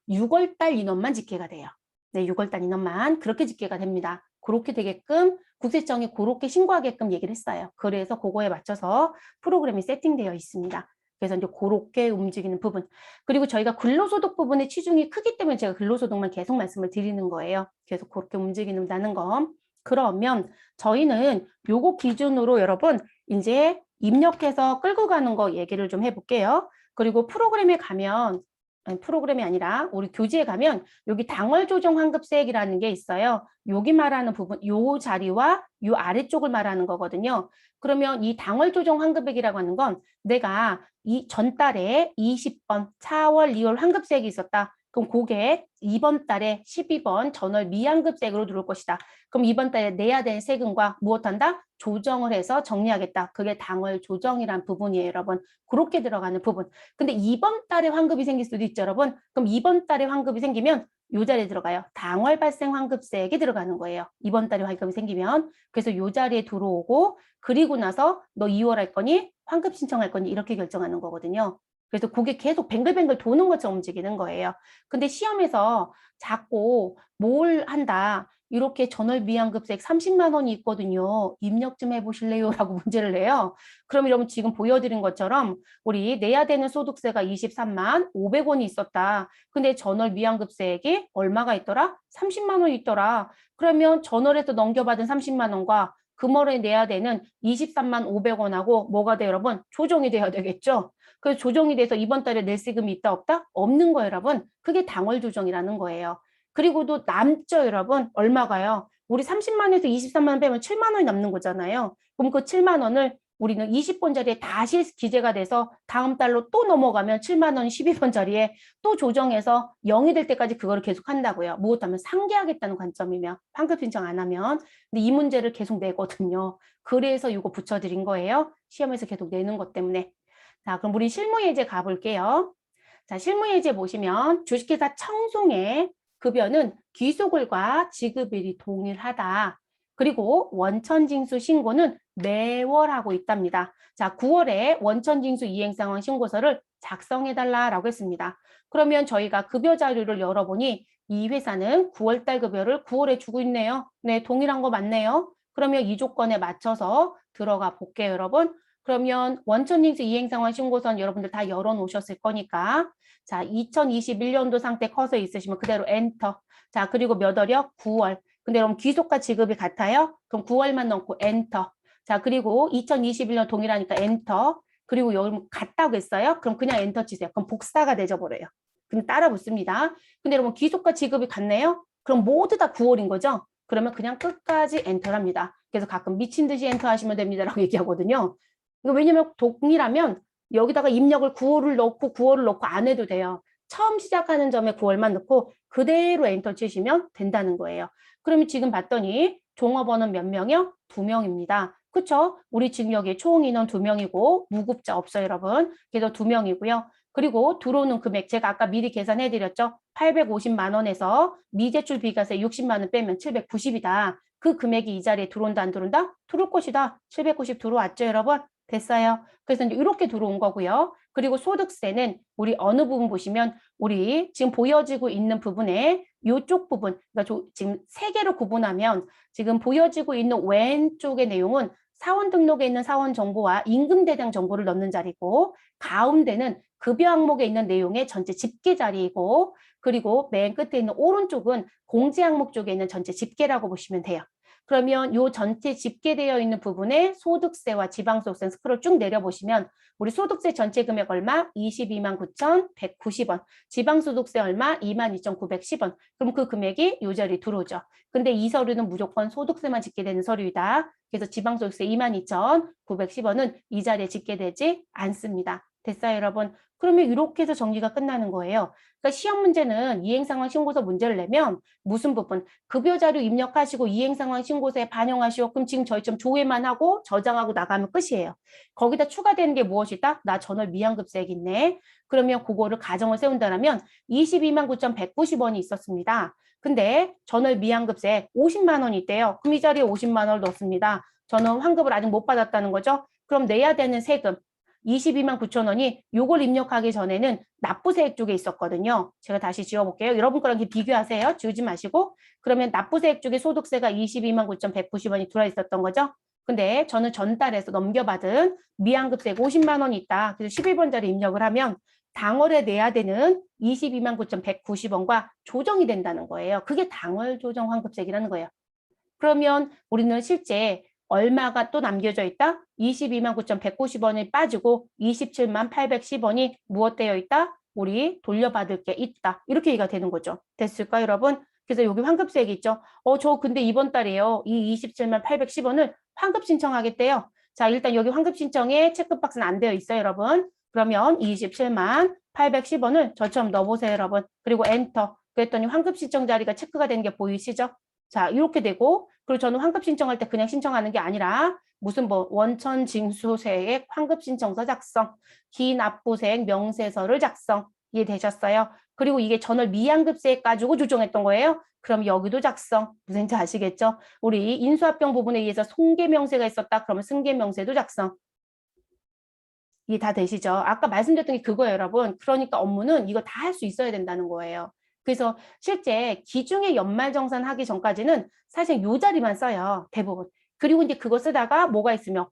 6월 달 인원만 집계가 돼요. 네, 6월 달 인원만 그렇게 집계가 됩니다. 그렇게 되게끔 국세청이 그렇게 신고하게끔 얘기를 했어요. 그래서 그거에 맞춰서 프로그램이 세팅되어 있습니다. 그래서 이제 그렇게 움직이는 부분. 그리고 저희가 근로소득 부분의 치중이 크기 때문에 제가 근로소득만 계속 말씀을 드리는 거예요. 계속 그렇게 움직인다는 거. 그러면 저희는 요거 기준으로 여러분 이제 입력해서 끌고 가는 거 얘기를 좀 해볼게요. 그리고 프로그램에 가면 아니, 프로그램이 아니라 우리 교재에 가면 여기 당월 조정 환급세액이라는 게 있어요. 여기 말하는 부분, 요 자리와 요 아래쪽을 말하는 거거든요. 그러면 이 당월 조정 환급액이라고 하는 건 내가 이 전달에 20번 4월, 2월 환급세액이 있었다. 그럼 그게 이번 달에 12번 전월 미환급세액으로 들어올 것이다. 그럼 이번 달에 내야 될 세금과 무엇한다? 조정을 해서 정리하겠다. 그게 당월 조정이란 부분이에요, 여러분. 그렇게 들어가는 부분. 근데 이번 달에 환급이 생길 수도 있죠, 여러분. 그럼 이번 달에 환급이 생기면 요 자리에 들어가요. 당월 발생 환급세액이 들어가는 거예요. 이번 달에 환급이 생기면. 그래서 요 자리에 들어오고 그리고 나서 너 2월 할 거니? 환급 신청할 거니? 이렇게 결정하는 거거든요. 그래서 그게 계속 뱅글뱅글 도는 것처럼 움직이는 거예요. 근데 시험에서 자꾸 뭘 한다. 이렇게 전월 미환급세액 30만 원이 있거든요. 입력 좀 해보실래요? 라고 문제를 내요. 그럼 여러분 지금 보여드린 것처럼 우리 내야 되는 소득세가 23만 500원이 있었다. 근데 전월 미환급세액이 얼마가 있더라? 30만 원이 있더라. 그러면 전월에서 넘겨받은 30만 원과 금월에 내야 되는 23만 500원하고 뭐가 돼 여러분? 조정이 돼야 되겠죠? 그래서 조정이 돼서 이번 달에 낼 세금이 있다 없다? 없는 거예요 여러분. 그게 당월 조정이라는 거예요. 그리고도 남죠 여러분. 얼마가요? 우리 30만원에서 23만 원 빼면 7만 원이 남는 거잖아요. 그럼 그 7만 원을 우리는 20번짜리에 다시 기재가 돼서 다음 달로 또 넘어가면 7만 원 12번짜리에 또 조정해서 0이 될 때까지 그거를 계속 한다고요. 무엇하면 상기하겠다는 관점이며 환급 신청 안 하면. 근데 이 문제를 계속 내거든요. 그래서 이거 붙여드린 거예요. 시험에서 계속 내는 것 때문에. 자, 그럼 우리 실무예제 가볼게요. 자, 실무예제 보시면 주식회사 청송의 급여는 귀속을과 지급일이 동일하다. 그리고 원천징수 신고는 매월 하고 있답니다. 자, 9월에 원천징수 이행상황 신고서를 작성해달라라고 했습니다. 그러면 저희가 급여 자료를 열어보니 이 회사는 9월달 급여를 9월에 주고 있네요. 네, 동일한 거 맞네요. 그러면 이 조건에 맞춰서 들어가 볼게요, 여러분. 그러면 원천징수 이행상황 신고서는 여러분들 다 열어놓으셨을 거니까 자, 2021년도 상태 커서 있으시면 그대로 엔터. 자, 그리고 몇 월이요? 9월. 근데 여러분 귀속과 지급이 같아요? 그럼 9월만 넣고 엔터. 자, 그리고 2021년 동일하니까 엔터. 그리고 여러분 같다고 했어요? 그럼 그냥 엔터 치세요. 그럼 복사가 되져버려요. 그럼 따라 붙습니다. 근데 여러분 귀속과 지급이 같네요? 그럼 모두 다 9월인 거죠? 그러면 그냥 끝까지 엔터랍니다. 그래서 가끔 미친 듯이 엔터 하시면 됩니다라고 얘기하거든요. 왜냐면 동일하면 여기다가 입력을 9월을 넣고 9월을 넣고 안 해도 돼요. 처음 시작하는 점에 9월만 넣고 그대로 엔터 치시면 된다는 거예요. 그러면 지금 봤더니 종업원은 몇 명이요? 2명입니다. 그쵸? 우리 지금 여기 총 인원 2명이고 무급자 없어요, 여러분. 그래서 2명이고요. 그리고 들어오는 금액 제가 아까 미리 계산해 드렸죠? 850만 원에서 미제출 비과세 60만 원 빼면 790이다. 그 금액이 이 자리에 들어온다 안 들어온다? 들어올 것이다. 790 들어왔죠, 여러분? 됐어요. 그래서 이제 이렇게 들어온 거고요. 그리고 소득세는 우리 어느 부분 보시면 우리 지금 보여지고 있는 부분에 이쪽 부분, 그러니까 지금 세 개로 구분하면 지금 보여지고 있는 왼쪽의 내용은 사원 등록에 있는 사원 정보와 임금 대상 정보를 넣는 자리고 가운데는 급여 항목에 있는 내용의 전체 집계 자리이고 그리고 맨 끝에 있는 오른쪽은 공제 항목 쪽에 있는 전체 집계라고 보시면 돼요. 그러면 요 전체 집계되어 있는 부분에 소득세와 지방소득세 스크롤 쭉 내려보시면 우리 소득세 전체 금액 얼마? 22만 9,190원. 지방소득세 얼마? 22,910원. 그럼 그 금액이 요 자리에 들어오죠. 근데 이 서류는 무조건 소득세만 집계되는 서류이다. 그래서 지방소득세 22,910원은 이 자리에 집계되지 않습니다. 됐어요, 여러분? 그러면 이렇게 해서 정리가 끝나는 거예요. 그러니까 시험 문제는 이행상황 신고서 문제를 내면 무슨 부분? 급여 자료 입력하시고 이행상황 신고서에 반영하시오. 그럼 지금 저희처럼 조회만 하고 저장하고 나가면 끝이에요. 거기다 추가되는 게 무엇이다? 나 전월 미환급세액 있네. 그러면 그거를 가정을 세운다면 22만 9,190원이 있었습니다. 근데 전월 미환급세액 50만 원이 있대요. 그럼 이 자리에 50만 원을 넣습니다. 저는 환급을 아직 못 받았다는 거죠. 그럼 내야 되는 세금 22만 9천 원이 요걸 입력하기 전에는 납부세액 쪽에 있었거든요. 제가 다시 지워볼게요. 여러분 거랑 비교하세요. 지우지 마시고. 그러면 납부세액 쪽에 소득세가 22만 9,190원이 들어있었던 거죠. 근데 저는 전달해서 넘겨받은 미환급세액 50만 원이 있다. 그래서 11번짜리 입력을 하면 당월에 내야 되는 22만 9,190원과 조정이 된다는 거예요. 그게 당월 조정 환급세액이라는 거예요. 그러면 우리는 실제 얼마가 또 남겨져 있다? 22만 9,190원이 빠지고 27만 810원이 무엇되어 있다? 우리 돌려받을 게 있다. 이렇게 얘기가 되는 거죠. 됐을까, 여러분? 그래서 여기 환급세액이 있죠. 저 근데 이번 달에요. 이 27만 810원을 환급 신청하겠대요. 자, 일단 여기 환급 신청에 체크박스는 안 되어 있어요, 여러분. 그러면 27만 810원을 저처럼 넣어보세요, 여러분. 그리고 엔터. 그랬더니 환급 신청 자리가 체크가 되는 게 보이시죠? 자, 이렇게 되고, 그리고 저는 환급 신청할 때 그냥 신청하는 게 아니라 무슨 뭐 원천 징수세액 환급 신청서 작성, 기납부세액 명세서를 작성. 이해되셨어요? 그리고 이게 전월 미환급세액 가지고 조정했던 거예요. 그럼 여기도 작성. 무슨지 아시겠죠? 우리 인수합병 부분에 의해서 손괴명세가 있었다. 그러면 승계명세도 작성. 이해 다 되시죠? 아까 말씀드렸던 게 그거예요, 여러분. 그러니까 업무는 이거 다 할 수 있어야 된다는 거예요. 그래서 실제 기중의 연말정산 하기 전까지는 사실 요 자리만 써요. 대부분. 그리고 이제 그거 쓰다가 뭐가 있으면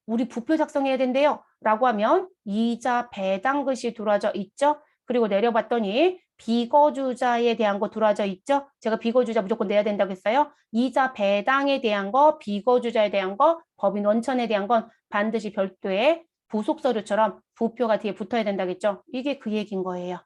우리 부표 작성해야 된대요. 라고 하면 이자 배당 글씨 들어와져 있죠. 그리고 내려봤더니 비거주자에 대한 거 들어와져 있죠. 제가 비거주자 무조건 내야 된다고 했어요. 이자 배당에 대한 거, 비거주자에 대한 거, 법인 원천에 대한 건 반드시 별도의 부속 서류처럼 부표가 뒤에 붙어야 된다겠죠. 이게 그 얘기인 거예요.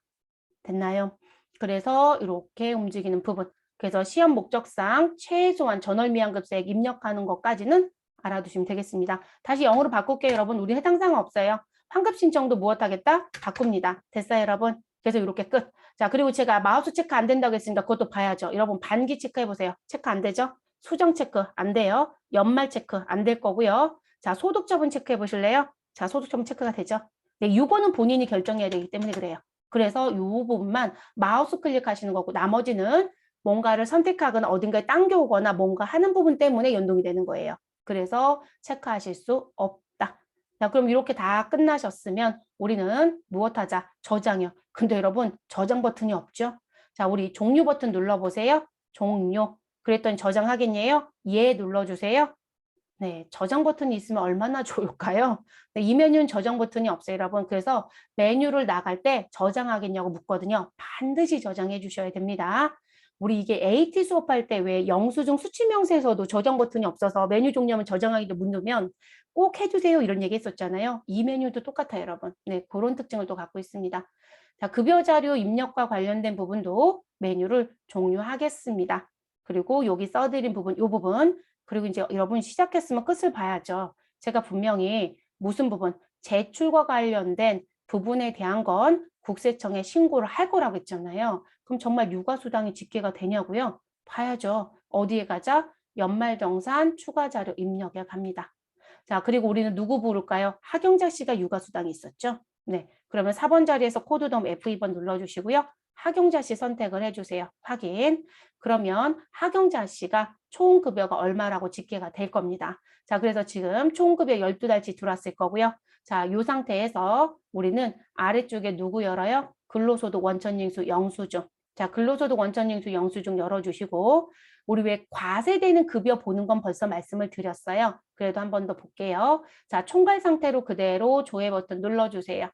됐나요? 그래서 이렇게 움직이는 부분. 그래서 시험 목적상 최소한 전월미환급세액 입력하는 것까지는 알아두시면 되겠습니다. 다시 영어로 바꿀게요, 여러분. 우리 해당 사항 없어요. 환급 신청도 무엇하겠다? 바꿉니다. 됐어요, 여러분? 그래서 이렇게 끝. 자, 그리고 제가 마우스 체크 안 된다고 했으니까 그것도 봐야죠. 여러분 반기 체크해보세요. 체크 안 되죠? 수정 체크 안 돼요. 연말 체크 안 될 거고요. 자, 소득 처분 체크해 보실래요? 자, 소득 처분 체크가 되죠? 네, 이거는 본인이 결정해야 되기 때문에 그래요. 그래서 이 부분만 마우스 클릭하시는 거고 나머지는 뭔가를 선택하거나 어딘가에 당겨오거나 뭔가 하는 부분 때문에 연동이 되는 거예요. 그래서 체크하실 수 없다. 자, 그럼 이렇게 다 끝나셨으면 우리는 무엇하자? 저장이요. 근데 여러분 저장 버튼이 없죠? 자, 우리 종료 버튼 눌러보세요. 종료. 그랬더니 저장하겠네요. 예 눌러주세요. 네, 저장 버튼이 있으면 얼마나 좋을까요? 네, 이 메뉴는 저장 버튼이 없어요, 여러분. 그래서 메뉴를 나갈 때 저장하겠냐고 묻거든요. 반드시 저장해 주셔야 됩니다. 우리 이게 AT 수업할 때 왜 영수증 수치명세에서도 저장 버튼이 없어서 메뉴 종료하면 저장하기를 묻으면 꼭 해주세요 이런 얘기 했었잖아요. 이 메뉴도 똑같아요, 여러분. 네, 그런 특징을 또 갖고 있습니다. 자, 급여 자료 입력과 관련된 부분도 메뉴를 종료하겠습니다. 그리고 여기 써드린 부분, 이 부분 그리고 이제 여러분 시작했으면 끝을 봐야죠. 제가 분명히 무슨 부분, 제출과 관련된 부분에 대한 건 국세청에 신고를 할 거라고 했잖아요. 그럼 정말 육아수당이 집계가 되냐고요? 봐야죠. 어디에 가자? 연말정산 추가자료 입력에 갑니다. 자, 그리고 우리는 누구 부를까요? 하경자 씨가 육아수당이 있었죠? 네, 그러면 4번 자리에서 코드 덤 F2번 눌러주시고요. 하경자 씨 선택을 해주세요. 확인. 그러면 하경자 씨가 총 급여가 얼마라고 집계가 될 겁니다. 자, 그래서 지금 총 급여 12달치 들어왔을 거고요. 자, 이 상태에서 우리는 아래쪽에 누구 열어요? 근로소득 원천징수 영수증. 자, 근로소득 원천징수 영수증 열어주시고 우리 왜 과세되는 급여 보는 건 벌써 말씀을 드렸어요. 그래도 한 번 더 볼게요. 자, 총괄 상태로 그대로 조회 버튼 눌러주세요.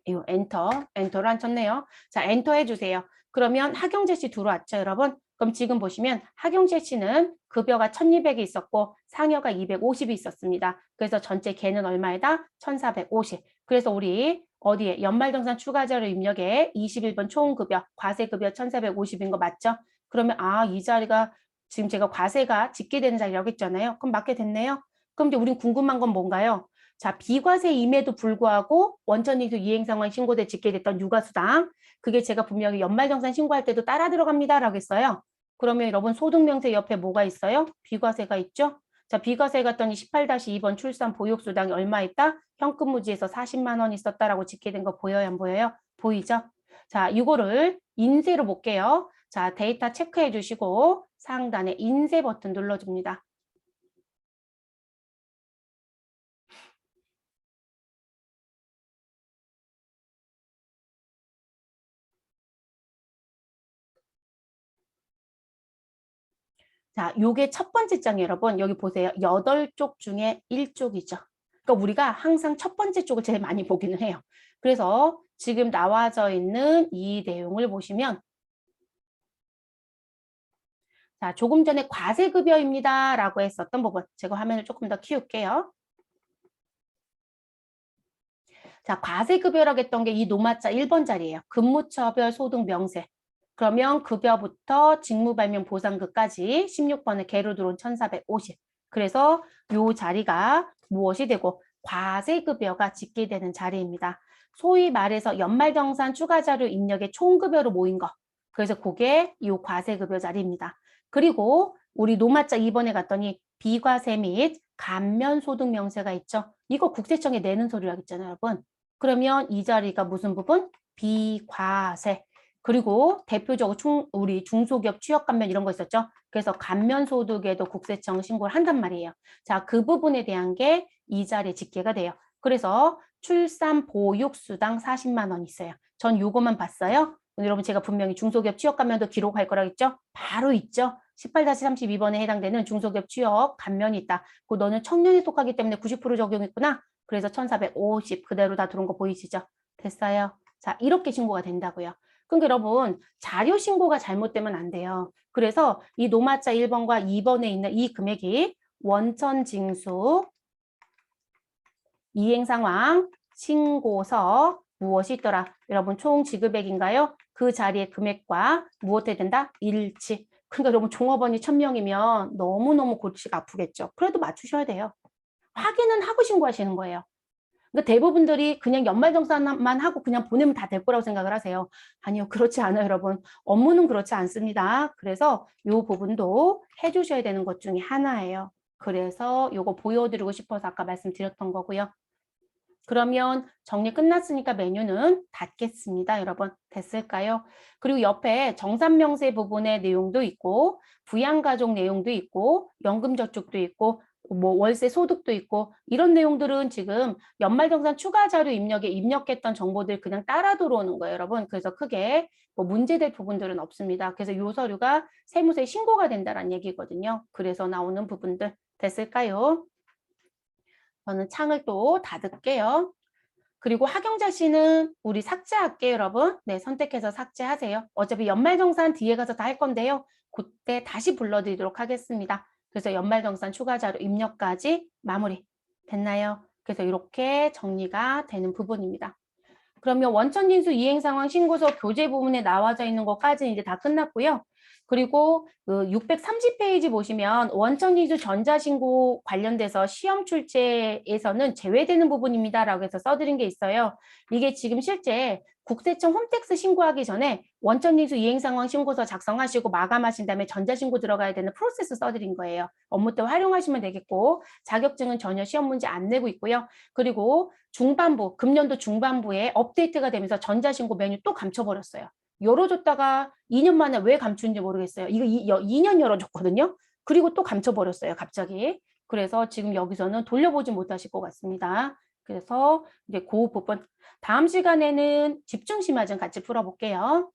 이거 엔터를 안 쳤네요. 자, 엔터 해주세요. 그러면 하경재 씨 들어왔죠, 여러분? 그럼 지금 보시면 하경재 씨는 급여가 1200이 있었고 상여가 250이 있었습니다. 그래서 전체 개는 얼마이다? 1450. 그래서 우리 어디에 연말정산 추가자료 입력에 21번 총급여, 과세급여 1450인 거 맞죠? 그러면 이 자리가 지금 제가 과세가 집계되는 자리라고 했잖아요. 그럼 맞게 됐네요. 그럼 이제 우린 궁금한 건 뭔가요? 자, 비과세임에도 불구하고 원천징수 이행상환 신고돼 집계됐던 육아수당 그게 제가 분명히 연말정산 신고할 때도 따라 들어갑니다 라고 했어요. 그러면 여러분 소득명세 옆에 뭐가 있어요? 비과세가 있죠? 자, 비과세 갔더니 18-2번 출산 보육수당이 얼마 있다? 현금무지에서 40만 원 있었다라고 집계된 거 보여요? 안 보여요? 보이죠? 자, 이거를 인쇄로 볼게요. 자, 데이터 체크해 주시고 상단에 인쇄 버튼 눌러줍니다. 자, 요게 첫 번째 장이에요, 여러분. 여기 보세요. 8쪽 중에 1쪽이죠. 그러니까 우리가 항상 첫 번째 쪽을 제일 많이 보기는 해요. 그래서 지금 나와져 있는 이 내용을 보시면 자, 조금 전에 과세급여입니다. 라고 했었던 부분. 제가 화면을 조금 더 키울게요. 자, 과세급여라고 했던 게 이 노마자 1번 자리예요. 근무처별 소득 명세. 그러면 급여부터 직무발명 보상급까지 16번에 개로 들어온 1450. 그래서 요 자리가 무엇이 되고 과세급여가 집계되는 자리입니다. 소위 말해서 연말정산 추가자료 입력의 총급여로 모인 거. 그래서 그게 이 과세급여 자리입니다. 그리고 우리 노마자 2번에 갔더니 비과세 및 감면소득 명세가 있죠. 이거 국세청에 내는 서류라고 했잖아요, 여러분. 그러면 이 자리가 무슨 부분? 비과세. 그리고 대표적으로 우리 중소기업 취업 감면 이런 거 있었죠. 그래서 감면 소득에도 국세청 신고를 한단 말이에요. 자, 그 부분에 대한 게 이 자리에 집계가 돼요. 그래서 출산 보육 수당 40만 원 있어요. 전 요거만 봤어요. 여러분 제가 분명히 중소기업 취업 감면도 기록할 거라고 했죠. 바로 있죠. 18-32번에 해당되는 중소기업 취업 감면이 있다. 그 너는 청년에 속하기 때문에 90% 적용했구나. 그래서 1450 그대로 다 들어온 거 보이시죠? 됐어요. 자, 이렇게 신고가 된다고요. 그러니까 여러분 자료 신고가 잘못되면 안 돼요. 그래서 이 노마자 1번과 2번에 있는 이 금액이 원천 징수 이행 상황 신고서 무엇이 있더라? 여러분 총 지급액인가요? 그 자리의 금액과 무엇 해야 된다? 일치. 그러니까 여러분 종업원이 1000명이면 너무너무 골치가 아프겠죠. 그래도 맞추셔야 돼요. 확인은 하고 신고하시는 거예요. 그러니까 대부분들이 그냥 연말정산만 하고 그냥 보내면 다 될 거라고 생각을 하세요. 아니요, 그렇지 않아요, 여러분. 업무는 그렇지 않습니다. 그래서 이 부분도 해주셔야 되는 것 중에 하나예요. 그래서 이거 보여드리고 싶어서 아까 말씀드렸던 거고요. 그러면 정리 끝났으니까 메뉴는 닫겠습니다. 여러분 됐을까요? 그리고 옆에 정산명세 부분의 내용도 있고 부양가족 내용도 있고 연금저축도 있고 뭐 월세 소득도 있고 이런 내용들은 지금 연말정산 추가자료 입력에 입력했던 정보들 그냥 따라 들어오는 거예요, 여러분. 그래서 크게 뭐 문제될 부분들은 없습니다. 그래서 요 서류가 세무서에 신고가 된다는 얘기거든요. 그래서 나오는 부분들 됐을까요? 저는 창을 또 닫을게요. 그리고 하경자 씨는 우리 삭제할게요, 여러분. 네, 선택해서 삭제하세요. 어차피 연말정산 뒤에 가서 다 할 건데요. 그때 다시 불러드리도록 하겠습니다. 그래서 연말정산 추가자료 입력까지 마무리 됐나요? 그래서 이렇게 정리가 되는 부분입니다. 그러면 원천징수 이행상황 신고서 교재 부분에 나와져 있는 것까지 이제 다 끝났고요. 그리고 그 630페이지 보시면 원천징수 전자신고 관련돼서 시험 출제에서는 제외되는 부분입니다라고 해서 써드린 게 있어요. 이게 지금 실제 국세청 홈택스 신고하기 전에 원천징수 이행상황 신고서 작성하시고 마감하신 다음에 전자신고 들어가야 되는 프로세스 써드린 거예요. 업무 때 활용하시면 되겠고 자격증은 전혀 시험 문제 안 내고 있고요. 그리고 중반부, 금년도 중반부에 업데이트가 되면서 전자신고 메뉴 또 감춰버렸어요. 열어줬다가 2년 만에 왜 감춘지 모르겠어요. 이거 2년 열어줬거든요. 그리고 또 감춰버렸어요, 갑자기. 그래서 지금 여기서는 돌려보지 못하실 것 같습니다. 그래서 이제 그 부분 다음 시간에는 집중심화 좀 같이 풀어볼게요.